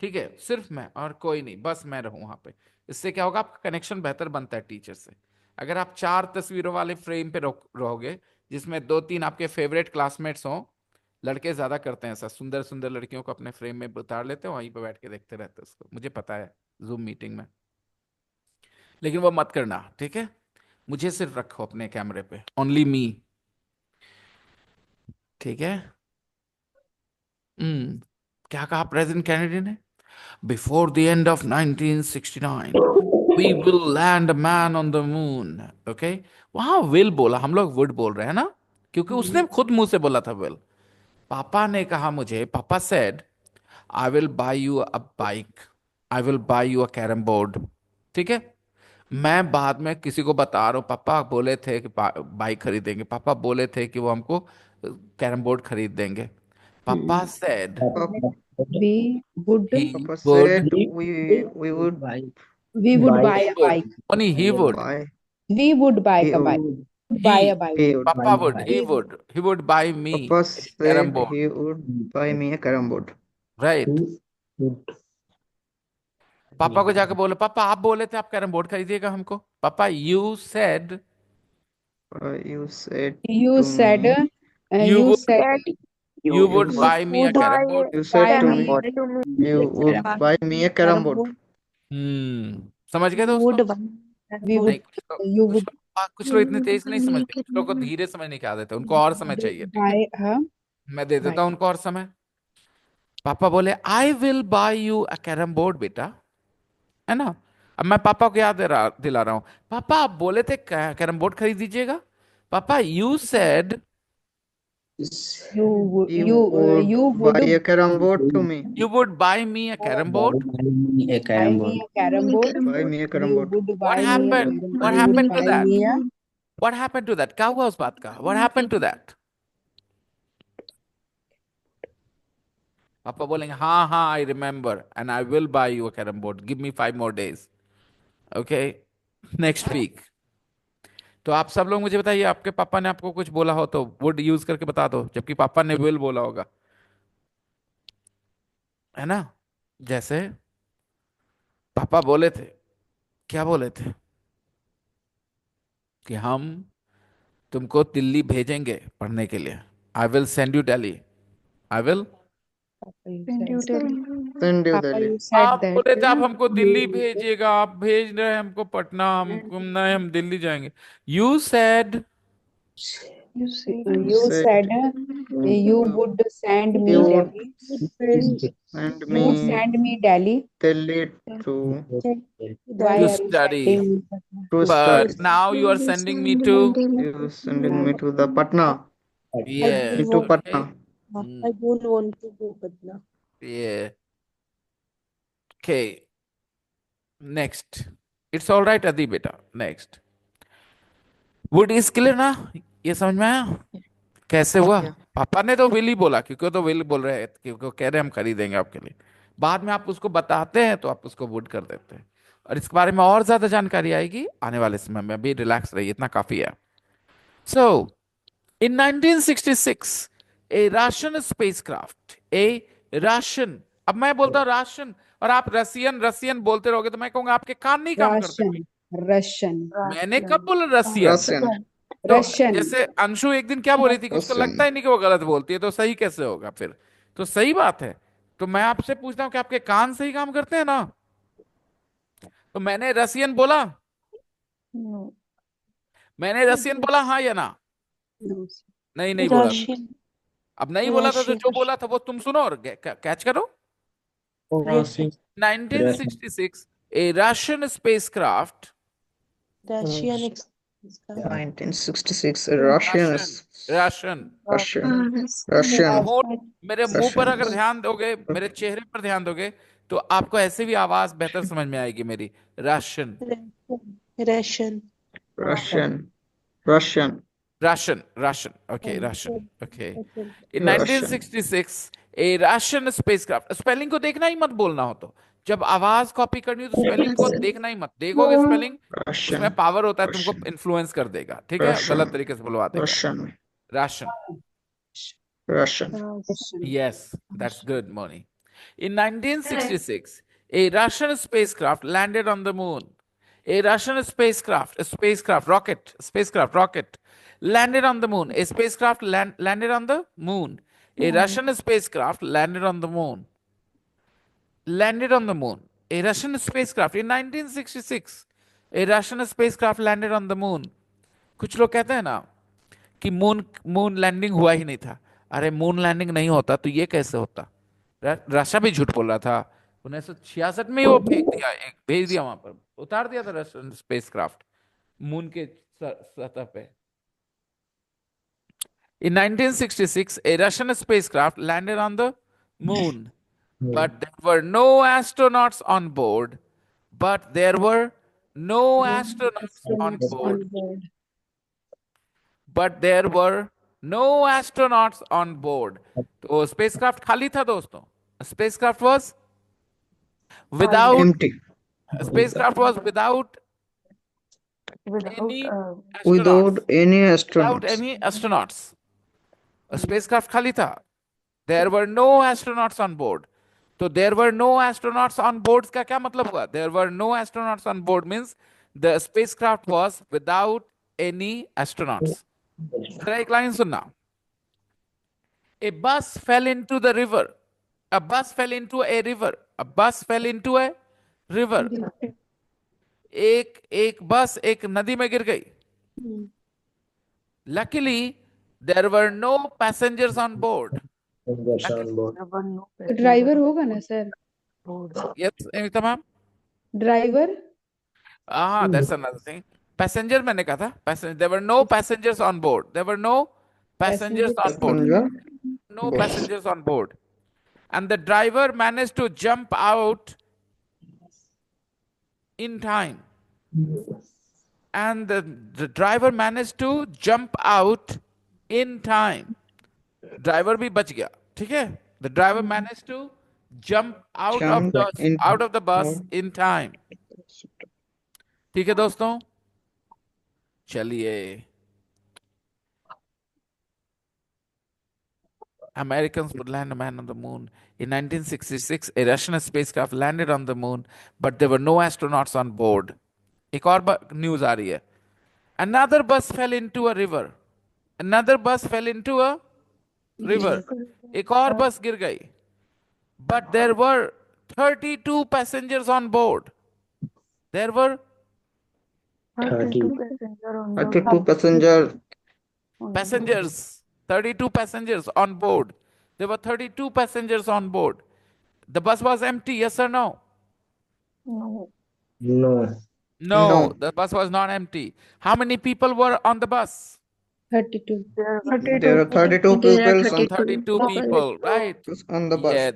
ठीक है, सिर्फ मैं और कोई नहीं, बस मैं रहूं वहां पे. इससे क्या होगा, आपका कनेक्शन बेहतर बनता है टीचर से. अगर आप 4 तस्वीरों वाले फ्रेम पे रहोगे जिसमें 2-3 आपके फेवरेट क्लासमेट्स हों, लड़के ज्यादा करते हैं ऐसा, सुंदर सुंदर लड़कियों को अपने फ्रेम में उतार लेते हैं, वहीं पे बैठ के देखते रहते हैं उसको, मुझे पता है, जूम मीटिंग में. लेकिन वो मत करना, ठीक है. मुझे सिर्फ रखो अपने कैमरे पे, ओनली मी. ठीक है. क्या कहा प्रेसिडेंट कैनेडी ने? Before the end of 1969 we will land a man on the moon. Okay, वहां विल बोला, हम लोग वुड बोल रहे हैं ना, क्योंकि उसने खुद मुंह से बोला था विल. पापा ने कहा मुझे, पापा said I will buy you a bike, I will buy you a carrom board. ठीक है, मैं बाद में किसी को बता रहा हूँ, पापा बोले थे कि बाइक खरीदेंगे, पापा बोले थे कि वो हमको कैरम बोर्ड खरीद देंगे. पापा said We would he Papa would, said we would we would buy a bike. only he would, buy We would buy he a bike. Buy a bike. he would Papa would, he would buy me Papa a carom said board, he would buy me a carom board. right? पापा को जाके बोलो, पापा आप बोले थे आप carrom board खरीदिएगा हमको. पापा you said You said You to said me, you you would, said That you would buy me a carom board. you said buy to me me you would buy me a carom board. समझ गए दोस्तों? would buy. we would नहीं, you would कुछ लोग इतने तेज नहीं समझते, कुछ लोग को धीरे समझने की आदत है, उनको और समय चाहिए. ठीक है, buy a मैं दे देता हूं उनको और समय. पापा बोले I will buy you a carrom board बेटा, है ना. अब मैं पापा को याद दिला रहा हूं, पापा आप बोले थे कैरम बोर्ड खरीद दीजिएगा. पापा you said you would You you would buy would a carom board to me. you would buy me a carom board. A buy carom me board. a carom board. Buy me a carom You board. would buy What me happened? a, What you happened would to buy that? me a What happened to that? क्या हुआ उस बात का? What happened to that? पापा बोलेंगे हाँ हाँ I remember and I will buy you a carom board. Give me 5 more days. Okay, next week. तो आप सब लोग मुझे बताइए, आपके पापा ने आपको कुछ बोला हो तो would यूज करके बता दो, जबकि पापा ने will बोला होगा, है ना. जैसे पापा बोले थे, क्या बोले थे, कि हम तुमको दिल्ली भेजेंगे पढ़ने के लिए. I will send you Delhi. I will Send you Delhi. Send you Papa, Delhi. you said आप that बोले थे आप हमको दिल्ली you भेजिएगा, आप भेज रहे हैं हमको पटना, हमको नहीं, हम दिल्ली जाएंगे. You said You said Said you would send me you would Delhi. send You would me send me Delhi. Delhi to Why to are you study, sending me Patna? to but study. now you are sending me to, You sending me to the Patna. yeah, Me to okay. Patna. Hmm. I don't want to go Patna. Yeah. Okay. Next. It's all right, Adi beta. Next. Would is clear ना? ये समझ में आया? कैसे हुआ? Yeah. पापा ने तो विल ही बोला, क्योंकि वो तो विल बोल रहे हैं, क्योंकि वो कह रहे हैं हम खरीदेंगे आपके लिए. बाद में आप उसको बताते हैं तो आप उसको वुड कर देते हैं. और इसके बारे में और ज्यादा जानकारी आएगी आने वाले समय में. अभी रिलैक्स रहिए, इतना काफी है. So, in 1966, a Russian spacecraft, a Russian, अब मैं बोलता हूँ राशन और आप रसियन रसियन बोलते रहोगे तो मैं कहूंगा आपके कान नहीं काम करते भाई. Russian. मैंने कब बोला रसियन? Russian. तो Russian. जैसे अंशु एक दिन क्या बोली थी कि उसको Russian. लगता ही नहीं कि वो गलत बोलती है, तो सही कैसे होगा फिर? तो सही बात है. तो मैं आपसे पूछता हूँ कि आपके कान सही काम करते हैं ना? तो मैंने रसियन बोला, no. मैंने रसियन बोला हाँ या ना? No. नहीं नहीं बोला. Russian. अब नहीं बोला था तो जो बोला था वो तुम सुनो और कैच करो. Russian. 1966, a Russian spacecraft. Russian 1966. Russian. Russian. Russian. मेरे मुंह पर अगर ध्यान दोगे, मेरे चेहरे पर ध्यान दोगे, तो आपको ऐसे भी आवाज बेहतर समझ में आएगी मेरी. Russian. Russian. Russian. Russian. Russian. Russian. Okay, Russian. Okay. In Russian. 1966, a Russian spacecraft. Spelling को देखना ही मत बोलना हो तो. जब आवाज कॉपी करनी हो तो स्पेलिंग को देखना ही मत. देखोगे स्पेलिंग, Russian. उसमें पावर होता है, तुमको Russian. इन्फ्लुएंस कर देगा. ठीक है, Russian. गलत तरीके से बुलवा देगा. Russian. Russian. Russian. Yes, that's good, Moni. In 1966, a Russian spacecraft landed on the moon. A Russian spacecraft, rocket, landed on the moon. A spacecraft landed on the moon. A Russian spacecraft landed on the moon. Landed on the moon. A Russian spacecraft in 1966. A Russian spacecraft landed on the moon. कुछ लोग कहते हैं ना कि moon landing हुआ ही नहीं था. अरे मून लैंडिंग नहीं होता तो ये कैसे होता? रशिया भी झूठ बोल रहा था. 1966 में ही वो फेंक दिया, एक भेज दिया वहां पर, उतार दिया था रशियन स्पेसक्राफ्ट मून के सतह पे. In 1966, a Russian spacecraft landed on the moon, but there were no astronauts on board. But there were no astronauts on board. But there were no astronauts on board. तो spacecraft खाली था दोस्तों. Spacecraft was without Empty. spacecraft was without any Without any without astronauts. any astronauts. A spacecraft खाली था. There were no astronauts on board. तो there were no astronauts on board का क्या मतलब हुआ? There were no astronauts on board means the spacecraft was without any astronauts. जरा एक line सुनना. A bus fell into the river. A bus fell into a river. A bus fell into a river. एक बस एक नदी में गिर गई. Luckily, there were no passengers on board. Driver होगा ना sir? Yes, Amita ma'am? Driver? That's another thing. Passenger मैंने कहा था. There were no passengers on board. There were no passengers on board. No passengers on board. And the driver managed to jump out in time. And the driver managed to jump out in time. Driver भी बच गया. ठीक है? The driver managed to jump out of the bus in time. ठीक है दोस्तों? चलिए. Americans would land a man on the moon. In 1966, a Russian spacecraft landed on the moon, but there were no astronauts on board. एक और news आ रही है. Another bus fell into a river. Another bus fell into a river. एक और बस गिर गई. But there were 32 passengers on board. There were 32 passenger on I the took two passenger. passengers, 32 passengers on board. There were 32 passengers on board. The bus was empty, yes or no? No. No. No, No. the bus was not empty. How many people were on the bus? 32. There are There are 32 There are pupils on 32 people, right? the bus. Yeah,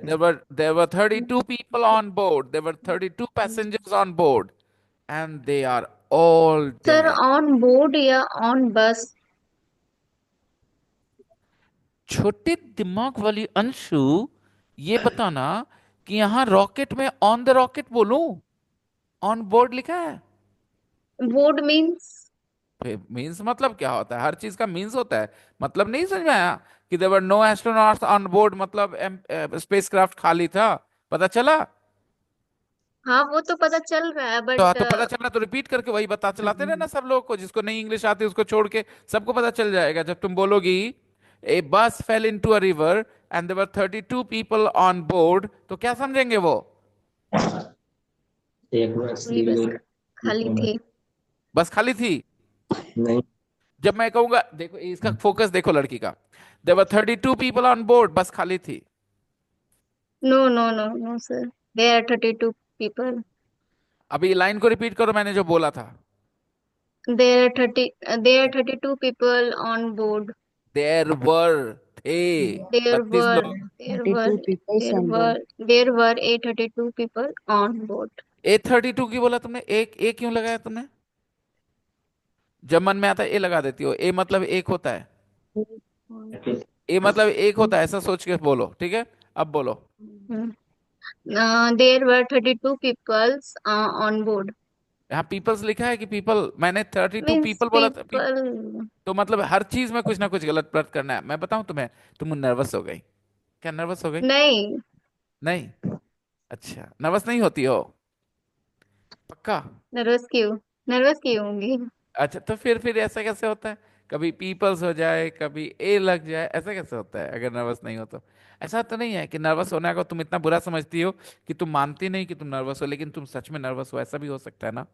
there were 32 people on board. There were 32 passengers on board, and they are all Sir, dead. on board या on bus? छोटे दिमाग वाली अंशु, ये बताना कि यहाँ rocket में on the rocket बोलूं, ऑन बोर्ड लिखा है? Board means मींस मतलब क्या होता है? हर चीज का मींस होता है, मतलब नहीं समझ में आया कि there were no astronauts on board, मतलब स्पेसक्राफ्ट खाली था, पता चला? हाँ वो तो पता चल रहा है बट तो पता चला तो रिपीट करके वही बता चलाते रहना सब लोग को, जिसको नहीं इंग्लिश आती उसको छोड़ के सबको पता चल जाएगा। जब तुम बोलोगी a bus fell into a river and there were 32 people on board, तो क्या समझेंगे वो? एक बस पूरी बस खाली थी। बस खाली थी? नहीं। जब मैं कहूंगा, देखो इसका फोकस देखो लड़की का, there were 32 people on board, बस खाली थी। No no no no sir, there are 32 people. अभी लाइन को रिपीट करो, मैंने जो बोला था। There are 32 people on board. There were थे देयर 32 वर लोग। There 32 were people there on board. Were there were 32 people on board. ए 32 की बोला तुमने, एक क्यों लगाया तुमने? जब मन में आता है ए लगा देती हो, ए मतलब एक होता है, ए मतलब एक होता है, ऐसा सोच के बोलो, ठीक है? अब बोलो। There were 32 peoples on board. यहाँ पीपल्स लिखा है कि पीपल? मैंने 32 मींस पीपल बोला था। पीपल। तो मतलब हर चीज में कुछ ना कुछ गलत प्रत करना है। मैं बताऊं तुम्हें, तुम नर्वस हो गई क्या? नर्वस हो गई? नहीं नहीं? अच्छा, नर्वस नहीं होती हो पक्का? नर्वस क्यों होंगी? अच्छा, तो फिर ऐसा कैसे होता है? कभी पीपल्स हो जाए, कभी ए लग जाए, ऐसा कैसे होता है अगर नर्वस नहीं हो तो? ऐसा तो नहीं है कि नर्वस होने को तुम इतना बुरा समझती हो कि तुम मानती नहीं कि तुम नर्वस हो, लेकिन तुम सच में नर्वस हो, ऐसा भी हो सकता है ना?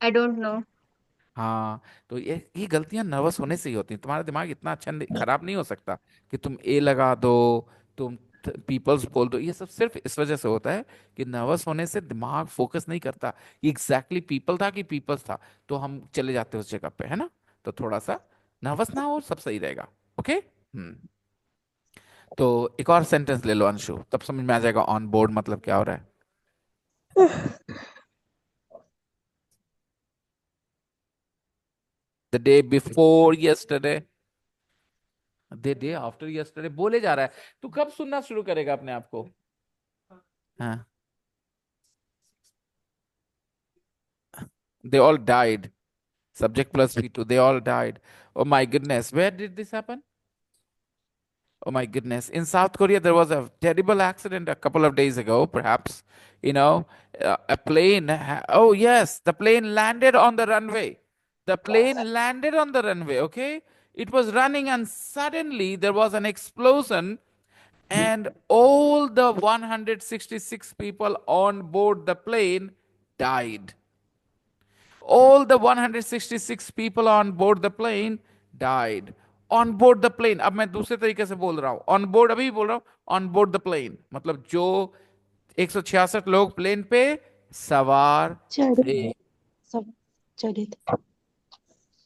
I don't know. हाँ, तो ये गलतियां नर्वस होने से ही होती हैं। तुम्हारा दिमाग इतना अच्छा खराब नहीं हो सकता कि तुम ए लगा दो, तुम पीपल्स बोल दो। ये सब सिर्फ इस वजह से होता है कि नर्वस होने से दिमाग फोकस नहीं करता कि एग्जैक्टली पीपल था कि पीपल्स था, तो हम चले जाते हैं उस जगह पे, है ना? तो थोड़ा सा नर्वस ना हो, सब सही रहेगा। ओके। तो एक और सेंटेंस ले लो अंशु, तब समझ में आ जाएगा ऑन बोर्ड मतलब क्या हो रहा है। The day before yesterday, the day after yesterday बोले जा रहा है, तो कब सुनना शुरू करेगा अपने आप को? हाँ, they all died, subject plus V2, they all died. Oh my goodness, where did this happen? Oh my goodness, in South Korea there was a terrible accident a couple of days ago, perhaps, a plane, oh yes, the plane landed on the runway. The plane landed on the runway, okay? It was running and suddenly there was an explosion and all the 166 people on board the plane died. All the 166 people on board the plane died. On board the plane, अब मैं दूसरे तरीके से बोल रहा हूं, on board अभी बोल रहा हूं, on board the plane मतलब जो 166 लोग प्लेन पे सवार थे।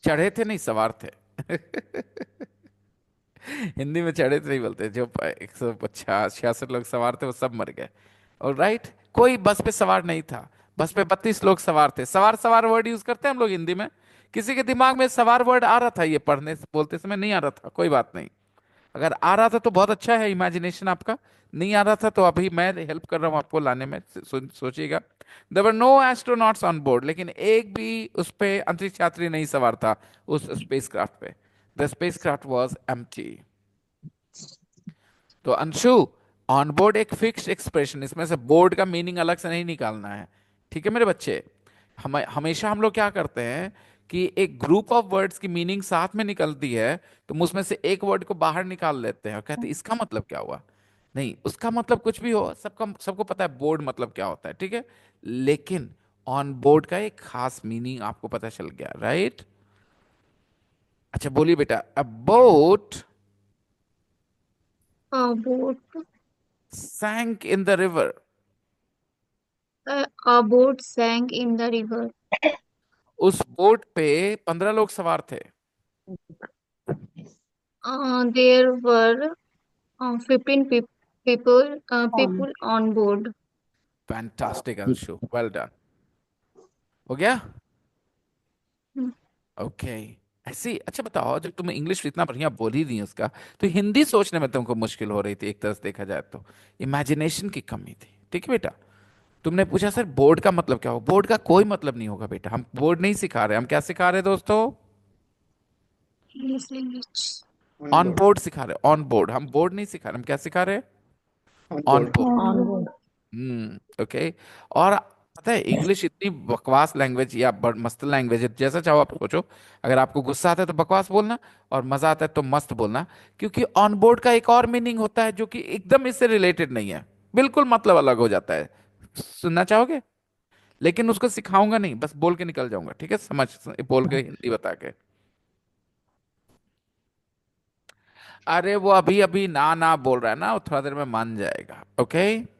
चढ़े थे नहीं, सवार थे। हिंदी में चढ़े थे नहीं बोलते, जो 150-66 लोग सवार थे वो सब मर गए। और राइट, कोई बस पे सवार नहीं था, बस पे 32 लोग सवार थे। सवार सवार वर्ड यूज करते हैं हम लोग हिंदी में। किसी के दिमाग में सवार वर्ड आ रहा था, ये पढ़ने बोलते समय नहीं आ रहा था, कोई बात नहीं। अगर आ रहा था तो बहुत अच्छा है, इमेजिनेशन आपका। नहीं आ रहा था तो अभी मैं हेल्प कर रहा हूँ आपको लाने में, सोचिएगा। There were no astronauts on board, लेकिन एक भी उस पे अंतरिक्ष यात्री नहीं सवार था उस स्पेसक्राफ्ट पे। The spacecraft was empty. तो अंशु, ऑन बोर्ड एक फिक्स्ड एक्सप्रेशन, इसमें से बोर्ड का मीनिंग अलग से नहीं निकालना है, ठीक है मेरे बच्चे? हमेशा हम लोग क्या करते हैं कि एक ग्रुप ऑफ वर्ड्स की मीनिंग साथ में निकलती है, तो हम उसमें से एक वर्ड को बाहर निकाल लेते हैं और कहते हैं इसका मतलब क्या हुआ। नहीं, उसका मतलब कुछ भी हो, सबको पता है बोर्ड मतलब क्या होता है, ठीक है। लेकिन ऑन बोर्ड का एक खास मीनिंग आपको पता चल गया, राइट? अच्छा बोलिए बेटा, अ boat boat sank in the river. a boat sank in the river. उस बोट पे 15 लोग सवार थे। There were 15 people on board. Fantastic Anshu, well done. हो गया? Hmm. ओके। ऐसी अच्छा बताओ, जब तुम इंग्लिश इतना बढ़िया बोल ही दी उसका, तो हिंदी सोचने में तुमको मुश्किल हो रही थी, एक तरह से देखा जाए तो इमेजिनेशन की कमी थी, ठीक है बेटा। तुमने पूछा सर बोर्ड का मतलब क्या हो, बोर्ड का कोई मतलब नहीं होगा बेटा, हम बोर्ड नहीं सिखा रहे, हम क्या सिखा रहे हैं दोस्तों? English language. On on board. Board सिखा रहे, ऑन बोर्ड, हम बोर्ड नहीं सिखा रहे, हम क्या सिखा रहे? On on board. Board. onboard. Okay. और पता है इंग्लिश इतनी बकवास लैंग्वेज या मस्त लैंग्वेज है, जैसा चाहो आप सोचो। अगर आपको गुस्सा आता है तो बकवास बोलना, और मजा आता है तो मस्त बोलना। क्योंकि ऑन बोर्ड का एक और मीनिंग होता है जो कि एकदम इससे रिलेटेड नहीं है, बिल्कुल मतलब अलग हो जाता है। सुनना चाहोगे? लेकिन उसको सिखाऊंगा नहीं, बस बोल के निकल जाऊंगा, ठीक है? बोल के हिंदी बता के। अरे वो अभी अभी ना ना बोल रहा है ना, वो थोड़ा देर में मान जाएगा, okay?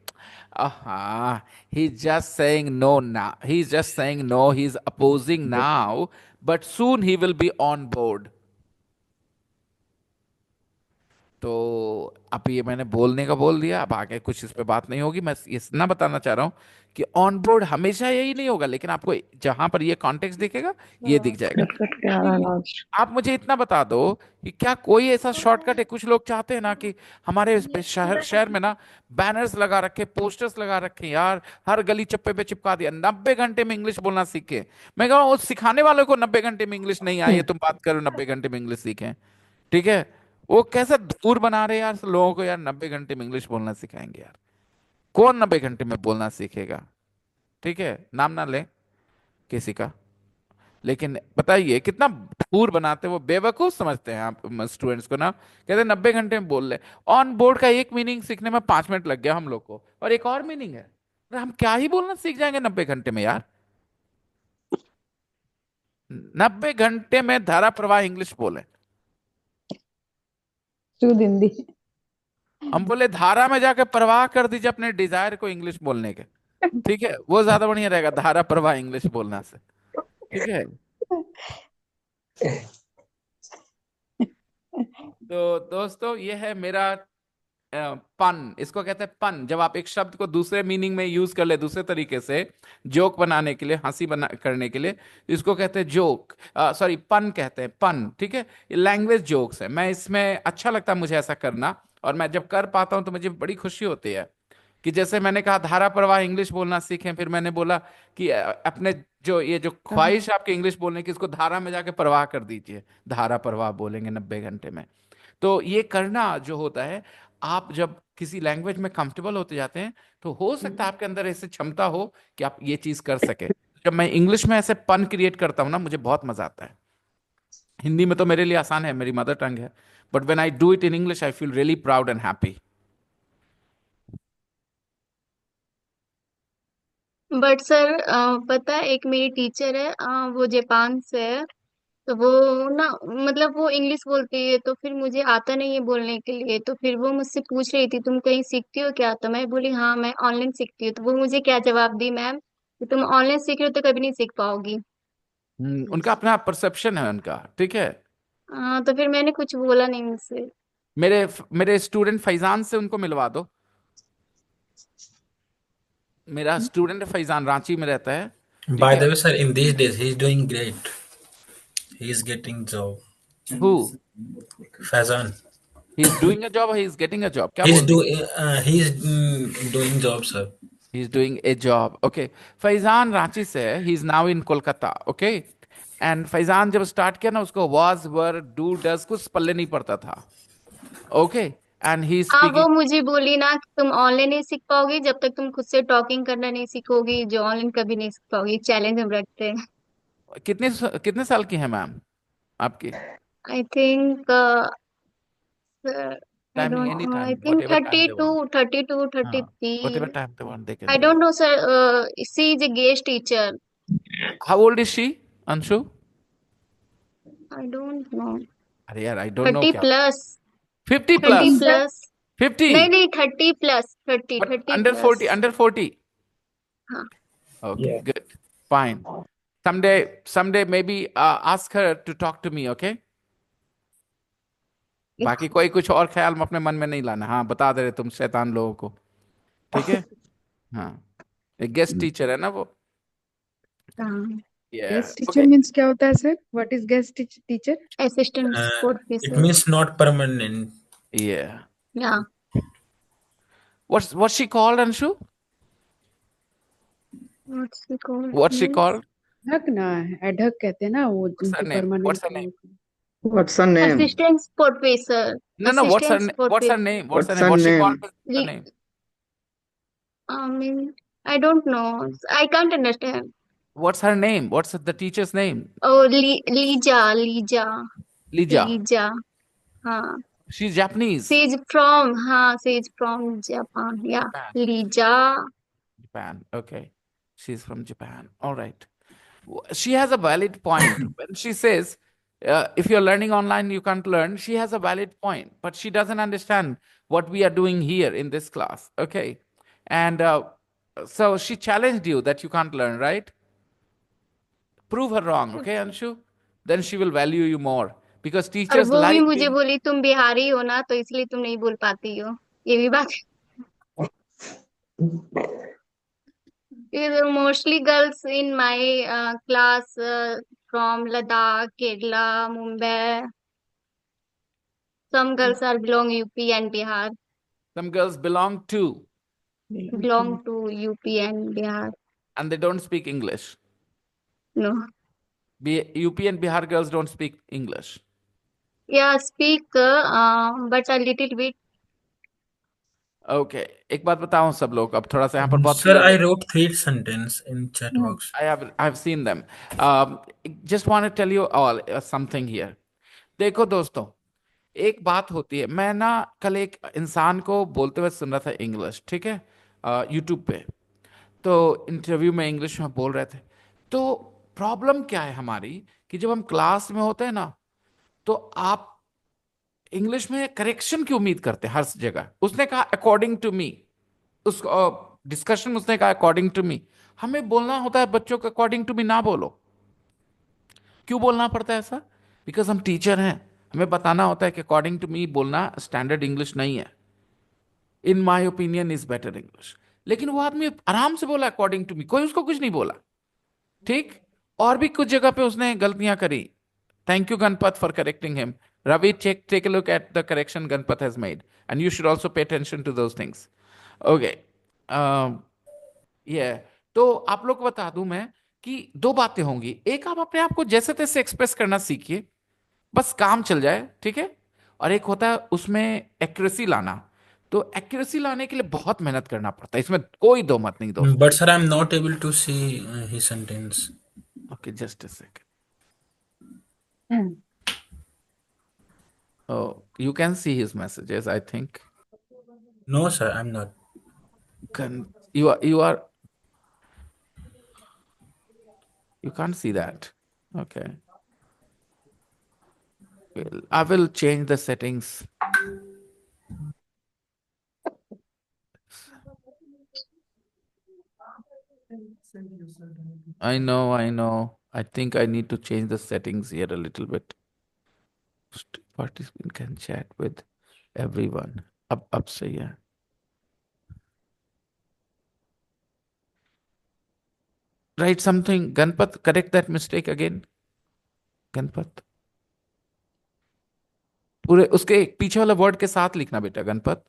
He's just saying no now. He's just saying no. He's opposing now, but soon he will be on board. तो अब ये मैंने बोलने का बोल दिया, अब आगे कुछ इस पे बात नहीं होगी। मैं ये ना बताना चाह रहा हूँ कि ऑन बोर्ड हमेशा यही नहीं होगा, लेकिन आपको जहां पर ये कॉन्टेक्स्ट दिखेगा ये दिख जाएगा। आप मुझे इतना बता दो कि क्या कोई ऐसा शॉर्टकट है? कुछ लोग चाहते हैं ना कि हमारे इस पे शहर शहर में ना बैनर्स लगा रखे, पोस्टर्स लगा रखे, यार हर गली चप्पे पे चिपका दिया, 90 घंटे में इंग्लिश बोलना सीखे। मैं कह रहा हूँ उस सिखाने वालों को 90 घंटे में इंग्लिश नहीं आई है, तुम बात करो 90 घंटे में इंग्लिश सीखें, ठीक है? वो कैसे दूर बना रहे यार लोगों को, यार 90 घंटे में इंग्लिश बोलना सिखाएंगे यार? कौन 90 घंटे में बोलना सीखेगा? ठीक है, नाम ना ले किसी का, लेकिन बताइए कितना दूर बनाते, वो बेवकूफ समझते हैं आप स्टूडेंट्स को ना, कहते हैं 90 घंटे में बोल ले। ऑन बोर्ड का एक मीनिंग सीखने में 5 मिनट लग गया हम लोग को, और एक और मीनिंग है, अरे हम क्या ही बोलना सीख जाएंगे 90 घंटे में यार? 90 घंटे में धारा प्रवाह इंग्लिश बोले। शुद्ध हिंदी। हम बोले धारा में जाके प्रवाह कर दीजिए अपने डिजायर को इंग्लिश बोलने के, ठीक है? वो ज्यादा बढ़िया रहेगा धारा प्रवाह इंग्लिश बोलना से, ठीक है? तो दोस्तों ये है मेरा पन, इसको कहते हैं पन। जब आप एक शब्द को दूसरे मीनिंग में यूज कर ले, दूसरे तरीके से, जोक बनाने के लिए, हंसी बना करने के लिए, तो इसको कहते हैं जोक, सॉरी पन कहते हैं, पन, ठीक है? ये लैंग्वेज जोक्स है, मैं इसमें अच्छा लगता है मुझे ऐसा करना, और मैं जब कर पाता हूं तो मुझे बड़ी खुशी होती है। कि जैसे मैंने कहा धारा प्रवाह इंग्लिश बोलना सीखें, फिर मैंने बोला कि अपने जो ये जो ख्वाहिश है आपके इंग्लिश बोलने की, इसको धारा में जाके प्रवाह कर दीजिए, धारा प्रवाह बोलेंगे 90 घंटे में। तो ये करना जो होता है, आप जब किसी लैंग्वेज में कंफर्टेबल होते जाते हैं, तो हो सकता है आपके अंदर ऐसी क्षमता हो कि आप ये चीज कर सके। जब मैं इंग्लिश में ऐसे पन क्रिएट करता हूँ ना, मुझे बहुत मजा आता है। हिंदी में तो मेरे लिए आसान है, मेरी मदर टंग है, but when I do it in English I feel really proud and happy. But sir पता है एक मेरी टीचर है, वो जापान से है। तो वो ना मतलब वो इंग्लिश बोलती है, तो फिर मुझे आता नहीं है बोलने के लिए। तो फिर वो मुझसे पूछ रही थी तुम कहीं सीखती हो क्या? तो मैं बोली हाँ मैं ऑनलाइन सीखती हूँ। तो वो मुझे क्या जवाब दी, मैम कि तुम ऑनलाइन सीख रहे हो तो कभी नहीं सीख पाओगी। उनका अपना परसेप्शन है उनका, ठीक है? तो फिर मैंने कुछ बोला नहीं मुझसे। मेरे मेरे स्टूडेंट फैजान से उनको मिलवा दो। मेरा स्टूडेंट फैजान रांची में रहता है, ठीक By है? the way, sir, in these days, he's doing great. He's getting job. Who? Fazan. He's doing a job or he's getting a job? क्या He's बोल do दिया? he's doing job, sir. He's doing a job. Okay. Faizan Ranchi से है, he is now in Kolkata, okay? And Faizan जब start किया ना, उसको was were do does कुछ पल्ले नहीं पड़ता था, ओके? एंड ही वो स्पीकिंग। मुझे बोली ना कि तुम ऑनलाइन नहीं सीख पाओगी जब तक तुम खुद से टॉकिंग करना नहीं सीखोगी, जो ऑनलाइन कभी नहीं सीख पाओगी। चैलेंज हम रखते हैं। कितने साल की है मैम आपकी? I think I Timing don't know. I anytime, think whatever time they want. 32, 32, Whatever 33. time they want, they can I do don't it. know, sir. She is a guest teacher. How old is she, Anshu? I don't know. अरे यार, I don't know 30 क्या. plus. 50 30 plus. plus. 50. नहीं 30 plus. 30 But 30 under plus. 40, under 40. हाँ. Okay, Yeah. good. Fine. Someday maybe ask her to talk to me, okay? बाकी कोई कुछ और ख्याल में अपने मन में नहीं लाना. हाँ, बता दे रहे तुम शैतान लोगों को. ठीक है? हाँ. एक गेस्ट टीचर है ना वो. हाँ. Yeah. Guest teacher Okay. Means क्या होता है sir? What is guest teacher? Assistant It professor. means not permanent. Yeah. Yeah. What's she called, Anshu? What's it called? What's she Means? called? Ad hoc ना, ad hoc कहते हैं ना वो What's her जिनको name? What's her permanent. name? What's her name? Assistant professor. No. What's her Assistant name? What's her professor. name? What's her What's name? her What's she name? called? What's her name? I mean, I don't know. I can't understand. What's her name? What's the teacher's name? Oh, Lija. Lija. Lija. हाँ. She's Japanese. She's from Japan. Yeah. Japan. Lija. Japan. Okay. She's from Japan. All right. She has a valid point. When she says, if you're learning online, you can't learn, she has a valid point, but she doesn't understand what we are doing here in this class. Okay. And so she challenged you that you can't learn, right? Prove her wrong, okay, Anshu? Then she will value you more. Because और teachers वो भी like मुझे being... बोली तुम बिहारी हो ना तो इसलिए तुम नहीं बोल पाती हो. ये भी बात. Mostly girls in my class from Ladakh, Kerala, Mumbai. Some girls are belong UP and Bihar. Some girls belong to, Belong to UP and Bihar. and they don't speak English. No. UP and Bihar girls don't speak English. Yeah, speak but a little bit. Okay. एक बात बताऊं सब लोग, अब थोड़ा सा यहाँ पर बहुत Sir, clear I है. wrote 3 sentences in chat box. I've seen them. Just want to tell you all something here. देखो दोस्तों, एक बात होती है. मैं ना कल एक इंसान को बोलते हुए सुन रहा था इंग्लिश, ठीक है, यूट्यूब पे. तो इंटरव्यू में इंग्लिश में बोल रहे थे. तो प्रॉब्लम क्या है हमारी कि जब हम क्लास में होते हैं ना, तो आप इंग्लिश में करेक्शन की उम्मीद करते हैं हर जगह. उसने कहा अकॉर्डिंग टू मी, उस डिस्कशन में उसने कहा अकॉर्डिंग टू मी. हमें बोलना होता है बच्चों को अकॉर्डिंग टू मी ना बोलो. क्यों बोलना पड़ता है ऐसा? बिकॉज हम टीचर हैं, हमें बताना होता है कि अकॉर्डिंग टू मी बोलना स्टैंडर्ड इंग्लिश नहीं है. In my opinion is better English. लेकिन वो आदमी आराम से बोला अकॉर्डिंग टू मी, कोई उसको कुछ नहीं बोला. ठीक. और भी कुछ जगह पे उसने गलतियां करी. Thank you, Ganpat, for correcting him. Ravi, take a look at the correction Ganpat has made. And you should also pay attention to those things. Okay. Yeah. तो आप लोग को बता दूं मैं कि दो बातें होंगी. एक, आप अपने आप को जैसे तैसे एक्सप्रेस करना सीखिए, बस काम चल जाए, ठीक है. और एक होता है उसमें एक्यूरेसी लाना. तो एक्यूरेसी लाने के लिए बहुत मेहनत करना पड़ता है, इसमें कोई दो मत नहीं दोस्तों. But sir, I'm not able to see his sentence. Okay, just a second. Oh, you can see his messages, I think. No, sir, I'm not. You can't see that. Okay. Well, I will change the settings. I know. I think I need to change the settings here a little bit. Participant can chat with everyone. Up सही है. Write something. Ganpat, correct that mistake again. Ganpat. पूरे उसके पीछे वाला word के साथ लिखना बेटा गणपत.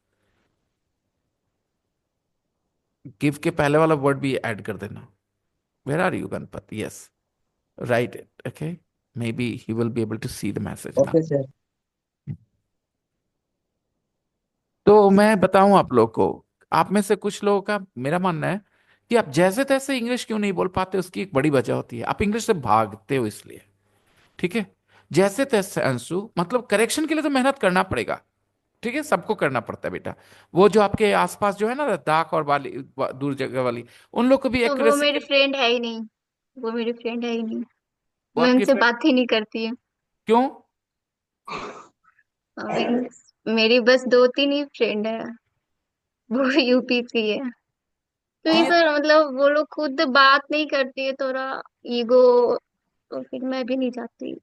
गिव के पहले वाला वर्ड भी ऐड कर देना. Where are you, Ganpat? Yes. Write it. Okay. Maybe he will be able to see the message now. Okay, sir. तो मैं बताऊं आप लोग को, आप में से कुछ लोगों का मेरा मानना है कि आप जैसे तैसे इंग्लिश क्यों नहीं बोल पाते, उसकी एक बड़ी वजह होती है आप इंग्लिश से भागते हो इसलिए. ठीक है. जैसे तैसे अंशु, मतलब करेक्शन के लिए तो मेहनत करना पड़ेगा. ठीक है, सबको करना पड़ता है बेटा। वो जो आपके आसपास जो है ना लद्दाख और वाली दूर जगह वाली, उन लोग को भी तो वो एक्यूरेसी मेरी के। फ्रेंड है ही नहीं। वो मेरी फ्रेंड है ही नहीं। वो मैं आपकी उनसे फ्रेंड बात ही नहीं करती है। क्यों? मेरी बस दो तीन ही फ्रेंड है। वो यूपी की है। क्योंकि ये सर मतलब वो लोग खुद बात नहीं करती है, थोड़ा ईगो। तो फिर मैं भी नहीं चाहती।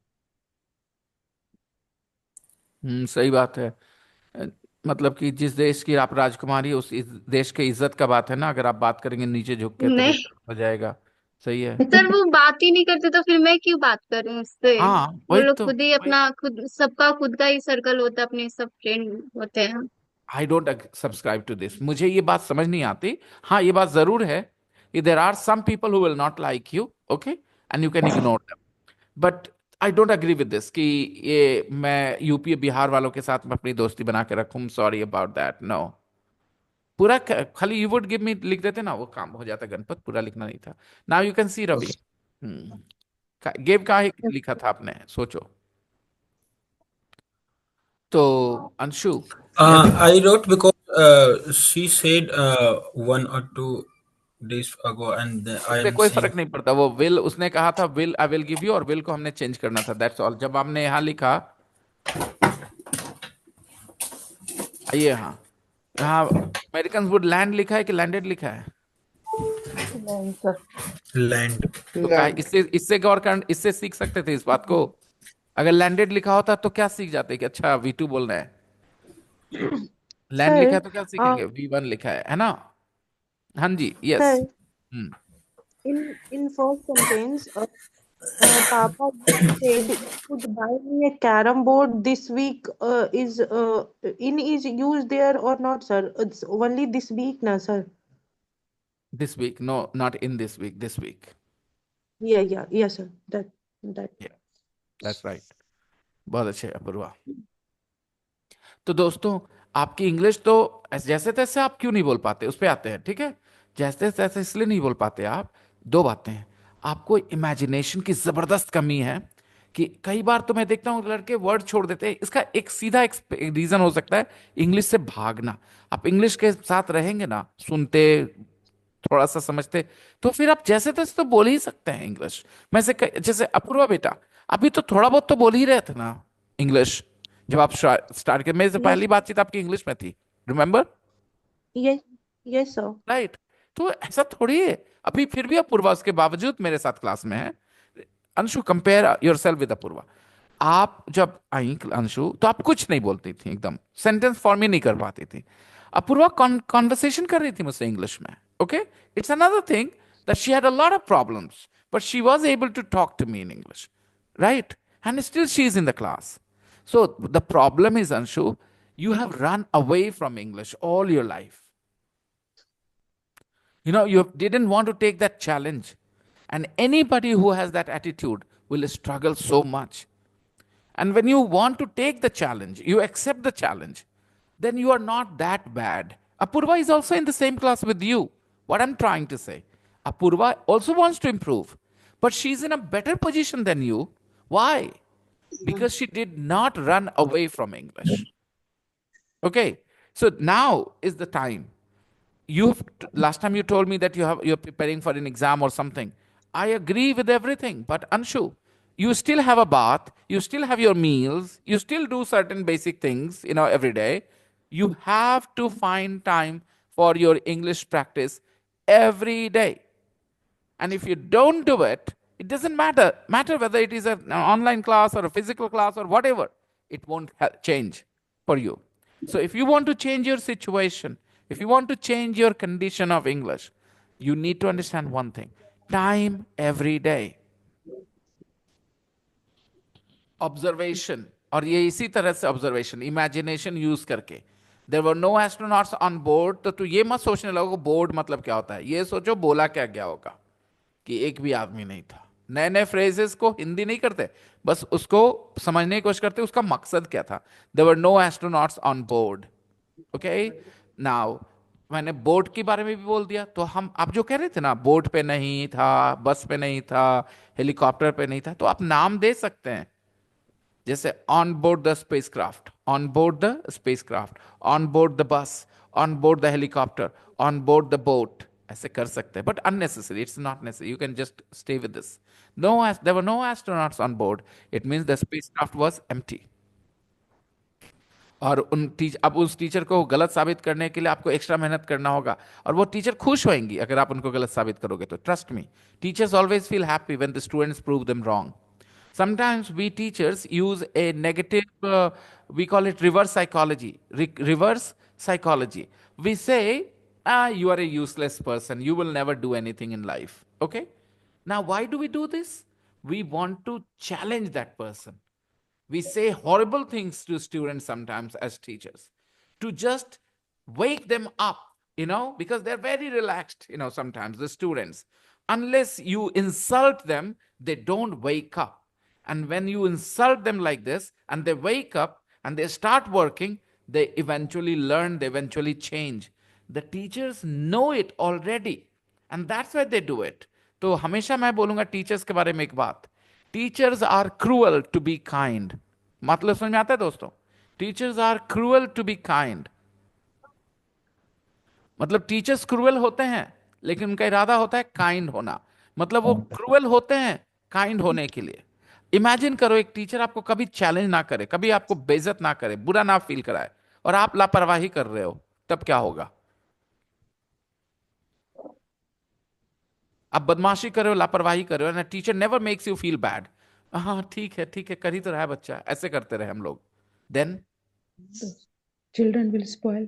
सही बात है। अ, मतलब कि जिस देश की आप राजकुमारी उस देश के इज्जत का बात है ना, अगर आप बात करेंगे नीचे झुक के तो फिर नहीं गलत हो जाएगा। सही है। सर, वो बात ही नहीं करते तो फिर मैं क्यों बात करूं उससे। हाँ वो वही लोग तो। खुद ही अपना खुद सबका खुद का ही सर्कल होता है, अपने सब फ्रेंड होते हैं। I don't subscribe to this, मुझे ये बात समझ नहीं आती। हाँ ये बात जरूर है कि there are some people who will not like you, okay, and you can ignore them, but I don't agree with this कि ये मैं यूपी बिहार वालों के साथ में अपनी दोस्ती बना के रखूं। Sorry about that, no. पूरा खाली यू वुड गिव मी लिख देते ना, वो काम हो जाता। गणपत पूरा लिखना नहीं था। Now you can see Ravi. Give का ही लिखा था आपने, सोचो। तो Anshu, I wrote because she said 1 or 2 days ago, and I इससे am कोई saying फर्क नहीं पड़ता। वो विल उसने कहा था, will I will give you, और विल को हमने चेंज करना था, दैट्स ऑल। जब हमने यहाँ लिखा, ये हाँ, यहाँ अमेरिकन वुड लैंड लिखा है कि लैंडेड लिखा है? नहीं सर। land. तो क्या इससे इससे गौर कर, इससे सीख सकते थे इस बात को। अगर लैंडेड लिखा होता तो क्या सीख जाते कि अच्छा V2 बोल रहे हैं। लैंड लिखा सर है तो क्या सीखेंगे, V1 लिखा है ना। हाँ जी, yes. Sir, hmm in first sentence, Papa said he would buy me a carom board this week. Is in is used there or not, sir? It's only this week, na, sir. This week, no not in this week, this week. Yeah, sir. That. That's right. बहुत अच्छे अपूर्वा। तो दोस्तों, आपकी English तो जैसे तैसे आप क्यों नहीं बोल पाते, उस पे आते हैं, ठीक है। जैसे तैसे इसलिए नहीं बोल पाते आप। दो बातें हैं। आपको इमेजिनेशन की जबरदस्त कमी है कि कई बार तो मैं देखता हूँ लड़के वर्ड छोड़ देते हैं। इसका एक सीधा एक रीजन हो सकता है, इंग्लिश से भागना। आप इंग्लिश के साथ रहेंगे ना, सुनते, थोड़ा सा समझते, तो फिर आप जैसे तैसे तो बोल ही सकते हैं इंग्लिश। मैं से जैसे अपूर्वा बेटा, अभी तो थोड़ा बहुत तो बोल ही रहे थे ना इंग्लिश, जब आप स्टार्ट किए। मेरे से Yes, पहली बातचीत आपकी इंग्लिश में थी, रिमेम्बर? yes, sir. राइट। तो ऐसा थोड़ी है। अभी फिर भी अपूर्वा उसके बावजूद मेरे साथ क्लास में है। Anshu, compare yourself with Apurva. आप जब आई अंशु, तो आप कुछ नहीं बोलती थी, एकदम सेंटेंस फॉर्म ही नहीं कर पाती थी। अपूर्वा कॉन्वर्सेशन कर रही थी मुझसे इंग्लिश में, okay. It's another thing that she had a lot of problems, but she was able to talk to me in English, right? And still she is in the class. So the problem is, Anshu, you have run away from English all your life. You know, you didn't want to take that challenge. And anybody who has that attitude will struggle so much. And when you want to take the challenge, you accept the challenge, then you are not that bad. Apurva is also in the same class with you. What I'm trying to say, Apurva also wants to improve, but she's in a better position than you. Why? Because she did not run away from English. Okay, so now is the time. You last time you told me that you're preparing for an exam or something. I agree with everything, but Anshu, you still have a bath, you still have your meals, you still do certain basic things, every day. You have to find time for your English practice every day. And if you don't do it, it doesn't matter whether it is an online class or a physical class or whatever, it won't change for you. So if you want to change your situation, if you want to change your condition of English, you need to understand one thing: time every day. Observation, और ये इसी तरह से observation, imagination use करके। There were no astronauts on board, तो तू ये मत सोचने लगो बोर्ड मतलब क्या होता है। ये सोचो बोला क्या गया होगा कि एक भी आदमी नहीं था। नए नए फ्रेजेस को हिंदी नहीं करते, बस उसको समझने की कोशिश करते उसका मकसद क्या था। There were no astronauts on board, okay. Now मैंने बोर्ड के बारे में भी बोल दिया, तो हम आप जो कह रहे थे ना, बोर्ड पे नहीं था, बस पे नहीं था, हेलीकॉप्टर पे नहीं था, तो आप नाम दे सकते हैं। जैसे on board the spacecraft, on board the spacecraft, on board the bus, on board the helicopter, on board the boat, ऐसे कर सकते हैं, but unnecessary, it's not necessary, you can just stay with this. No, there were no astronauts on board, it means the spacecraft was empty. और अब उस teacher को गलत साबित करने के लिए आपको एक्स्ट्रा मेहनत करना होगा, और वो टीचर खुश होंगी अगर आप उनको गलत साबित करोगे तो. Trust me, teachers always feel happy when the students prove them wrong. Sometimes we teachers use a negative, we call it reverse psychology. Reverse psychology. We say, you are a useless person. You will never do anything in life. Okay? Now, why do we do this? We want to challenge that person. We say horrible things to students sometimes as teachers to just wake them up, because they're very relaxed, sometimes the students. Unless you insult them, they don't wake up. And when you insult them like this and they wake up and they start working, they eventually learn, they eventually change. The teachers know it already, and that's why they do it. तो हमेशा मैं बोलूंगा teachers के बारे में एक बात, teachers are cruel to be kind. मतलब समझ में आता है दोस्तों? Teachers are cruel to be kind. मतलब टीचर्स क्रूअल होते हैं लेकिन उनका इरादा होता है काइंड होना. मतलब वो क्रूअल होते हैं काइंड होने के लिए. इमेजिन करो एक टीचर आपको कभी चैलेंज ना करे, कभी आपको बेइज्जत ना करे, बुरा ना फील कराए, और आप लापरवाही कर रहे हो, तब क्या होगा? आप बदमाशी कर रहे हो, लापरवाही कर रहे हो, and teacher never makes you feel bad. हाँ ठीक है ठीक है, कर ही तो रहा है बच्चा, ऐसे करते रहे हम लोग. Then Children will spoil.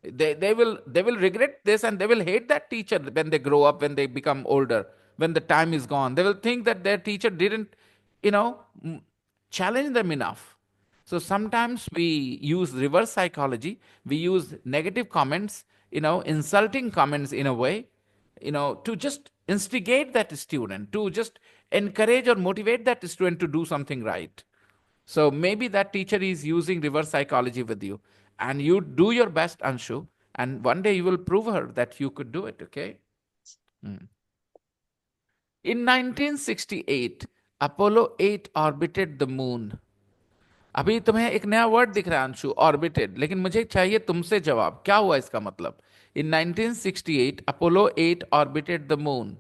They will regret this, and they will hate that teacher when they grow up, when they become older, when the time is gone. They will think that their teacher didn't, challenge them enough. So sometimes we use reverse psychology. We use negative comments, insulting comments in a way, to just instigate that student, to just encourage or motivate that student to do something right. So maybe that teacher is using reverse psychology with you, and you do your best, Anshu, and one day you will prove her that you could do it. Okay? In 1968, Apollo 8 orbited the moon. अभी तुम्हें एक नया word दिख रहा है Anshu, orbited, लेकिन मुझे चाहिए तुमसे जवाब, क्या हुआ इसका मतलब? In 1968, Apollo 8 orbited the moon.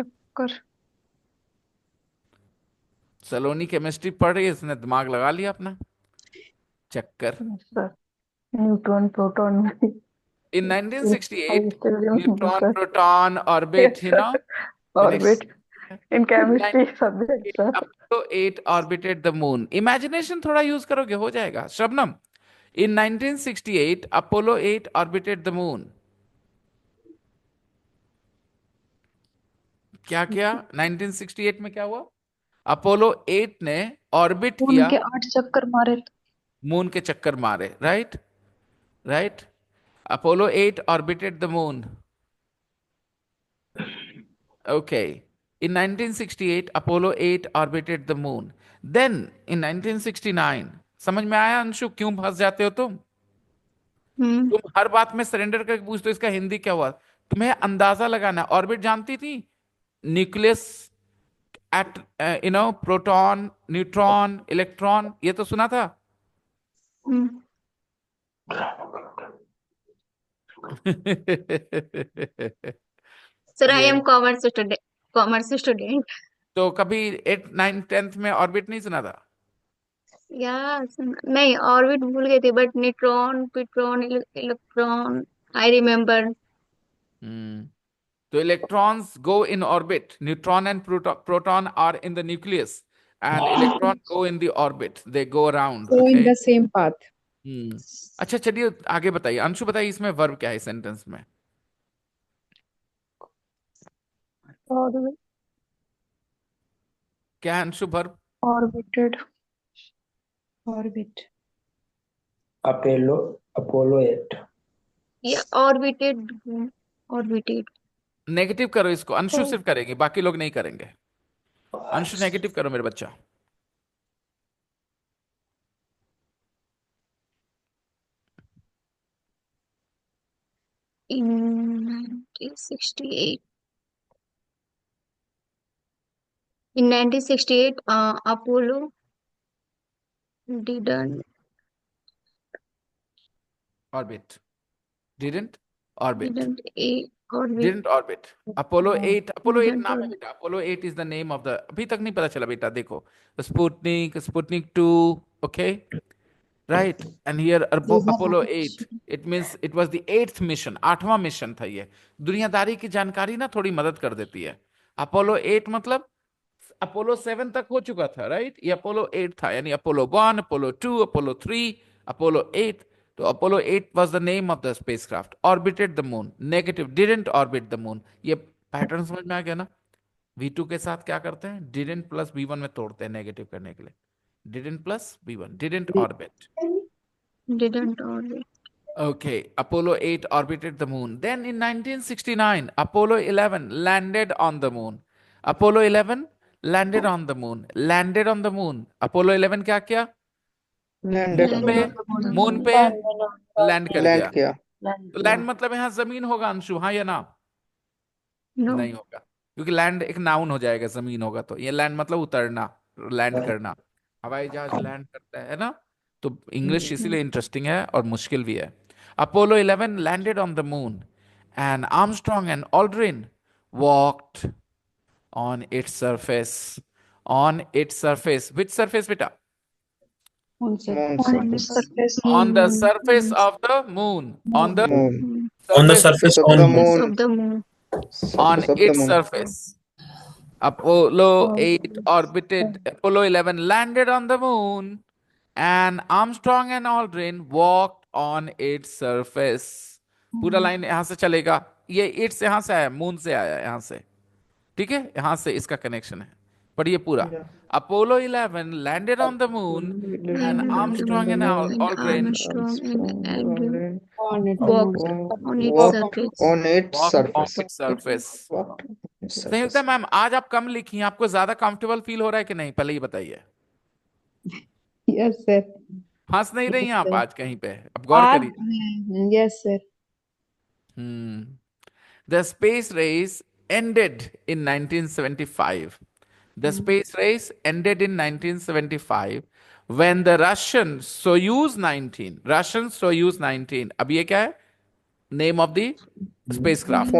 चक्कर. सलोनी केमिस्ट्री पढ़ रही है, इसने दिमाग लगा लिया अपना. चक्कर. Sir neutron proton. In 1968, still remember, neutron, sir. proton, orbit, Yes, sir. Orbit in chemistry subject, sir. Apollo 8 orbited the moon. Imagination थोड़ा यूज करोगे हो जाएगा. Shabnam, in 1968, Apollo 8 orbited the moon. क्या किया 1968 में? क्या हुआ? अपोलो 8 ने ऑर्बिट किया, मून के 8 चक्कर मारे. मून के चक्कर मारे. Right right. Apollo 8 orbited the moon. Okay. In 1968, Apollo 8 orbited the moon. Then, in 1969, समझ में आया अंशु क्यों फंस जाते हो तुम? तुम हर बात में सरेंडर करके पूछते हो इसका हिंदी क्या हुआ. तुम्हें अंदाजा लगाना. ऑर्बिट जानती थी? Nucleus, eight proton, neutron, electron, ये तो सुना था. Sir I am commerce student. तो कभी 8, 9, 10th में ऑर्बिट नहीं सुना था? या नहीं, ऑर्बिट भूल गई थी, but neutron, proton, electron I remember. So electrons go in orbit. Neutron and proton are in the nucleus, and electrons go in the orbit. They go around. Go in the same path. अच्छा चलिए आगे बताइए. अंशु बताइए इसमें verb क्या है sentence में? क्या है Anshu verb? Orbited. Orbit. Apollo 8. या ऑर्बिटेड. नेगेटिव करो इसको. अंशु सिर्फ करेंगे, बाकी लोग नहीं करेंगे. अंशु नेगेटिव करो मेरे बच्चा. In 1968, In 1968, Apollo didn't Orbit. Didn't orbit. orbit. Didn't orbit. Apollo 8. Apollo 8 Didn't नाम है orbit. बेटा. Apollo 8 is the name of the. अभी तक नहीं पता चला बेटा. देखो. Sputnik, Sputnik 2. Okay. Right. And here Apollo 8. It means it was the 8th mission. 8वां मिशन था ये. दुनियादारी की जानकारी ना थोड़ी मदद कर देती है. Apollo 8 मतलब अपोलो 7 तक हो चुका था, राइट? ये अपोलो 8 था, यानी अपोलो 1, अपोलो 2, अपोलो 3, अपोलो 8. तो Apollo 8 was the name of the spacecraft. Orbited the moon. Negative, didn't orbit the moon. ये पैटर्न समझ में आ गया ना? V2 के साथ क्या करते हैं? डिडंट प्लस V1 में तोड़ते हैं नेगेटिव करने के लिए. Didn't plus V1. Didn't orbit. Didn't orbit. Okay, Apollo 8 orbited the moon. Then in 1969, Apollo 11 landed on the moon. Apollo 11 landed on the moon. Landed on the moon. Apollo 11 क्या किया? Landed moon on पे the moon पे land कर land गया. किया. तो land मतलब यहाँ जमीन होगा अंशु, हाँ या ना? No. नहीं होगा, क्योंकि लैंड एक नाउन हो जाएगा, जमीन होगा तो. ये लैंड मतलब उतरना, लैंड करना. हवाई जहाज लैंड करता है ना? तो इंग्लिश इसीलिए इंटरेस्टिंग है और मुश्किल भी है. Apollo 11 landed on the moon and Armstrong and Aldrin walked on its surface. On its surface. Which surface, beta? Moon On the surface. surface. On the surface of the moon. On the Moon. On the surface surface Of on the moon. moon. Of the moon. on Surface of the its moon. surface. Apollo Oh. 8 orbited, Apollo 11 landed on the moon, and Armstrong and Aldrin walked on its surface. पूरा line यहां से चलेगा. ये it's यहां से आया, moon से आया यहां से, ठीक है? यहां से इसका कनेक्शन है. पढ़िए पूरा. Apollo 11 landed on the moon, and Armstrong and Aldrin Armstrong and Aldrin On it. walked on its Walk surface. on its walked on surface. its surface. Walked on its surface. Samyukta ma'am, आज आप कम लिखी हैं, आपको ज्यादा comfortable feel हो रहा है कि नहीं? पहले ये बताइए. Yes, sir. हंस नहीं रही हैं आप sir. आज कहीं पे? अब गौर आज करिए. yes, sir. The space race ended in 1975. The space race ended in 1975 when the Russian Soyuz 19, अब ये क्या है? Name of the spacecraft.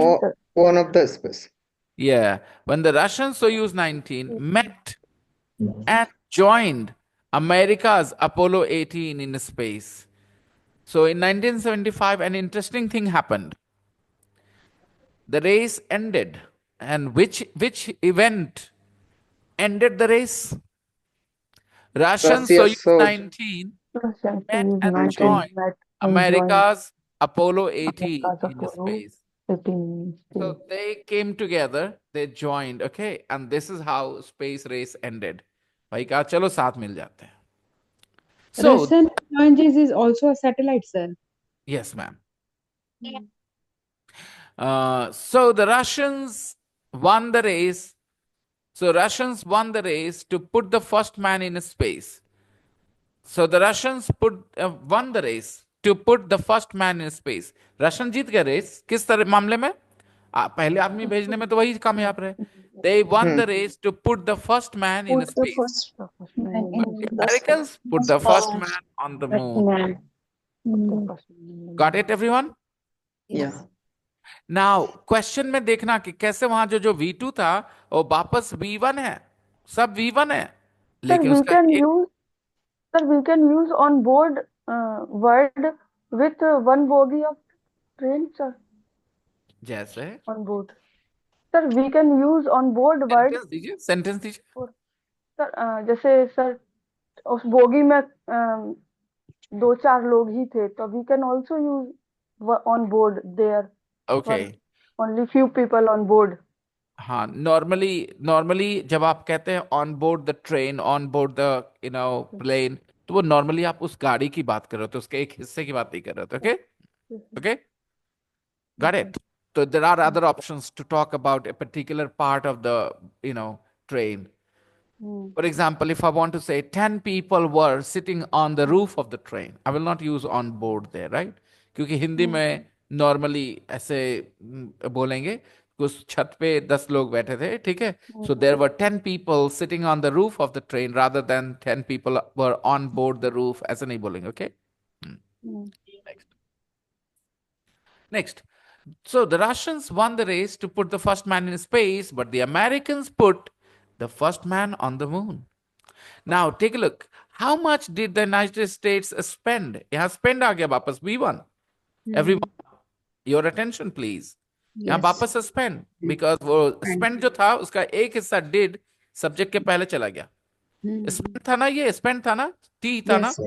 One of the space. Yeah, when the Russian Soyuz 19 met and joined America's Apollo 18 in space. So in 1975, an interesting thing happened. The race ended. And which event ended the race? Russian Russia Soyuz Soyuz. 19 Russian met Soyuz and 19 joined met and joined America's Apollo 18 America's in Apollo space. 18 So space. they came together, they joined, okay? And this is how space race ended. भाई कहा चलो साथ मिल जाते हैं. So, Russian Ganges is also a satellite, sir. yes, ma'am. So the Russians won the race. So Russians won the race to put the first man in space. So the Russians won the race to put the first man in space. Russian जीत गए race. किस तरह मामले में? पहले आदमी भेजने में तो वही कामयाब रहे. They won the race to put the first man in Put the space. first man But in the the Americans put the first man on the moon. man. Got it, everyone? Yeah. Now, question में देखना कि कैसे वहां जो V2 था वो वापस V1 है. सब V1 है, Sir, लेकिन we उसका can use sir we can use on board word with one bogie of train, sir. जैसे On board. Sir, we can use on board word. Sentence दीजिए. सर जैसे सर उस bogie में 2-4 लोग ही थे, तो we can also use on board there. Okay. Only few people on board. हाँ, normally जब आप कहते हैं on board the train, on board the plane, तो वो नॉर्मली आप उस गाड़ी की बात कर रहे हो, तो उसके एक हिस्से की बात नहीं कर रहे हो. Okay, got it. So there are other options to talk about a particular part of the train. For example, if I want to say 10 people were sitting on the roof of the train, I will not use on board there, right? क्योंकि हिंदी में normally ऐसे बोलेंगे कुछ छत पे 10 लोग बैठे थे, ठीक है. So there were 10 people sitting on the roof of the train rather than 10 people were on board the roof. ऐसा नहीं बोलेंगे, okay? Next. So the Russians won the race to put the first man in space, but the Americans put the first man on the moon. Now take a look. How much did the United States spend? यहाँ spend आ गया वापस V1. Everyone, your attention please. यहाँ Yes. वापस spend because वो spend जो था उसका एक हिस्सा did subject के पहले चला गया. Spend था ना, ये spend था ना, T था ना, Yes. तो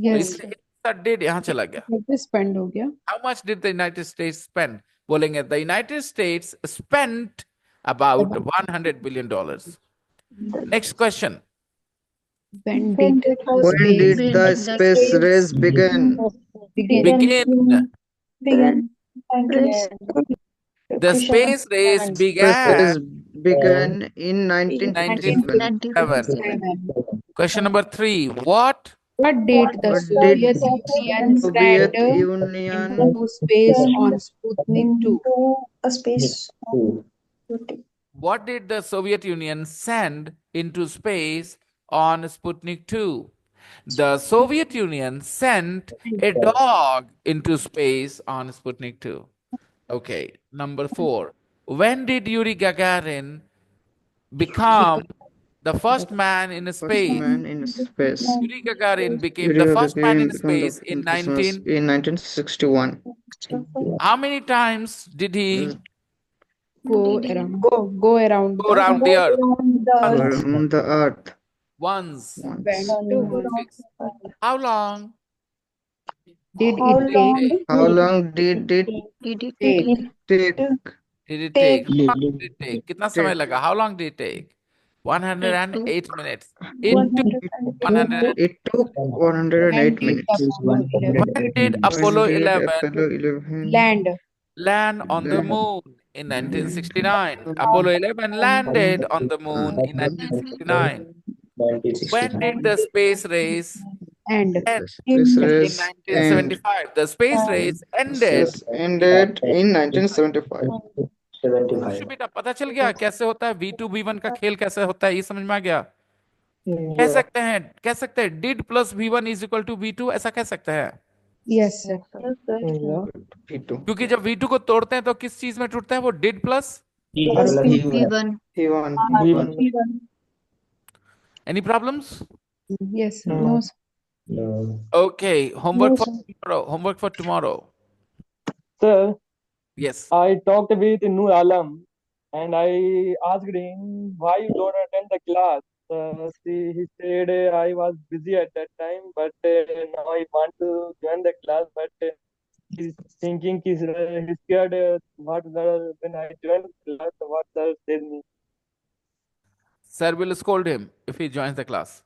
Yes. इसका एक हिस्सा did यहाँ चला गया. स्पेंड हो गया. How much did the United States spend? बोलेंगे the United States spent about $100 billion. Next question. When did When did the space race begin? Begin. The space race Space began race began in 1957. 1957. Question number 3. What did the What Soviet did Union Soviet send Union into space on Sputnik 2? What did the Soviet Union send into space on Sputnik 2? The Soviet Union sent a dog into space on Sputnik 2. Okay, number 4. When did Yuri Gagarin become the first man in first space? man in space? Yuri Gagarin became Yuri the first man Gagarin in became the space in first man 19. in 1961. How many times did he Go around go around the earth? Around the earth Once. once. Fix. How long did it take? How long did it Take. take? did it take? How long did it take? कितना समय Take. लगा? How long did it take? 108 minutes. It took 100. It took 108 When did minutes. Apollo 11 When did Apollo When did 11 Apollo 11 land? land on the land? moon in 1969? Apollo 11 landed on the moon in 1969. When did the space race And end? The space In race end. 1975. The space race ended. Race ended in 1975. खुशी बेटा पता चल गया कैसे होता है V2 V1 का खेल कैसे होता है, ये समझ में आ गया? कह सकते हैं did plus V1 is equal to V2, ऐसा कह सकते हैं. yes, sir. P2. क्योंकि जब V2 को तोड़ते हैं तो किस चीज में टूटता है वो did plus. V1. P1. Any problems? Yes, sir. No, sir. Okay, homework for tomorrow. Homework for tomorrow. Sir, Yes. I talked with Noor Alam and I asked him why you don't attend the class. He said I was busy at that time, but now I want to join the class. But he's thinking he's scared when I join the class, what sir said me. Sir will scold him if he joins the class.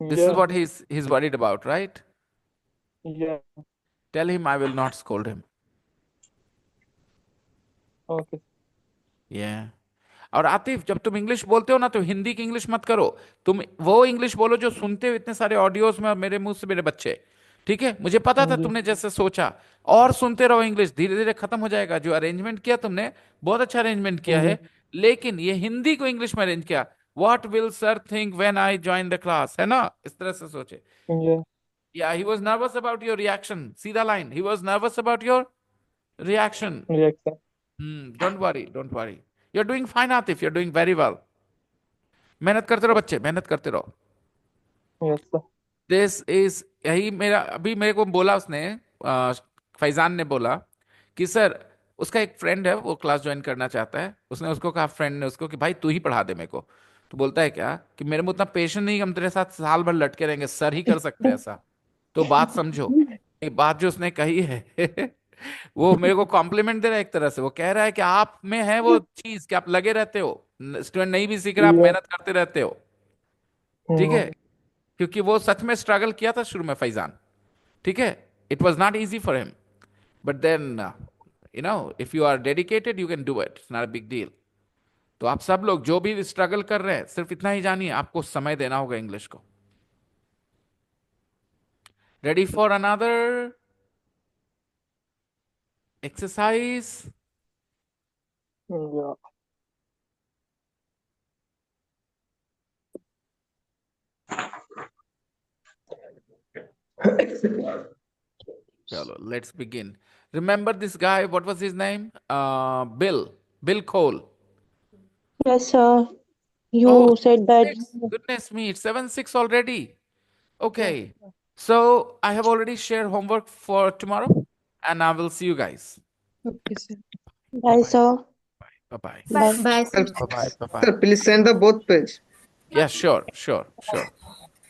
This is Yeah, what he's worried about, right? yeah, Tell him I will not scold him. okay. Yeah. और आतिफ जब तुम English बोलते हो ना तो हिंदी की English मत करो, तुम वो इंग्लिश बोलो जो सुनते हो इतने सारे ऑडियोज में मेरे मुंह से मेरे बच्चे. ठीक है, मुझे पता था तुमने जैसे सोचा, और सुनते रहो इंग्लिश, धीरे धीरे खत्म हो जाएगा. जो अरेंजमेंट किया तुमने बहुत अच्छा अरेंजमेंट किया है, लेकिन ये हिंदी को इंग्लिश में अरेंज किया. What will sir think when I join the class, है ना, इस तरह से सोचे. Yeah, Yeah, he was nervous about your reaction. See the line. He was nervous about your reaction. reaction. Don't worry, don't worry. You're doing fine, Atif. You're doing very well. मेहनत करते रहो बच्चे, मेहनत करते रहो. Yes, sir. This is यही मेरा, अभी मेरे को बोला उसने, फैजान ने बोला कि सर उसका एक फ्रेंड है वो क्लास ज्वाइन करना चाहता है. उसने उसको कहा, फ्रेंड ने उसको, कि भाई तू ही पढ़ा दे मेरे को. तो बोलता है क्या कि मेरे में उतना पेशेंस नहीं, हम तेरे साथ साल भर लटके रहेंगे, सर ही कर सकते हैं ऐसा. तो बात समझो, ये बात जो उसने कही है वो मेरे को कॉम्प्लीमेंट दे रहा है एक तरह से. वो कह रहा है कि आप में है वो चीज कि आप लगे रहते हो, स्टूडेंट नहीं भी सीख रहे, आप मेहनत करते रहते हो. ठीक है, क्योंकि वो सच में स्ट्रगल किया था शुरू में फैजान. ठीक है, it was not easy for him, but then you know if you are dedicated you can do it, it's not a big deal. तो आप सब लोग जो भी स्ट्रगल कर रहे हैं, सिर्फ इतना ही जानिए, आपको समय देना होगा इंग्लिश को. Ready for another exercise? Yeah. Chalo, let's begin. Remember this guy? What was his name? Bill Cole. Yes, sir. You Oh, said that. goodness me, it's 7-6 already. Okay. So I have already shared homework for tomorrow, and I will see you guys. Okay, sir. Bye, sir. Bye-bye. Bye. Bye, sir. Bye-bye. Bye-bye. Sir, please send the both page. Yeah, sure.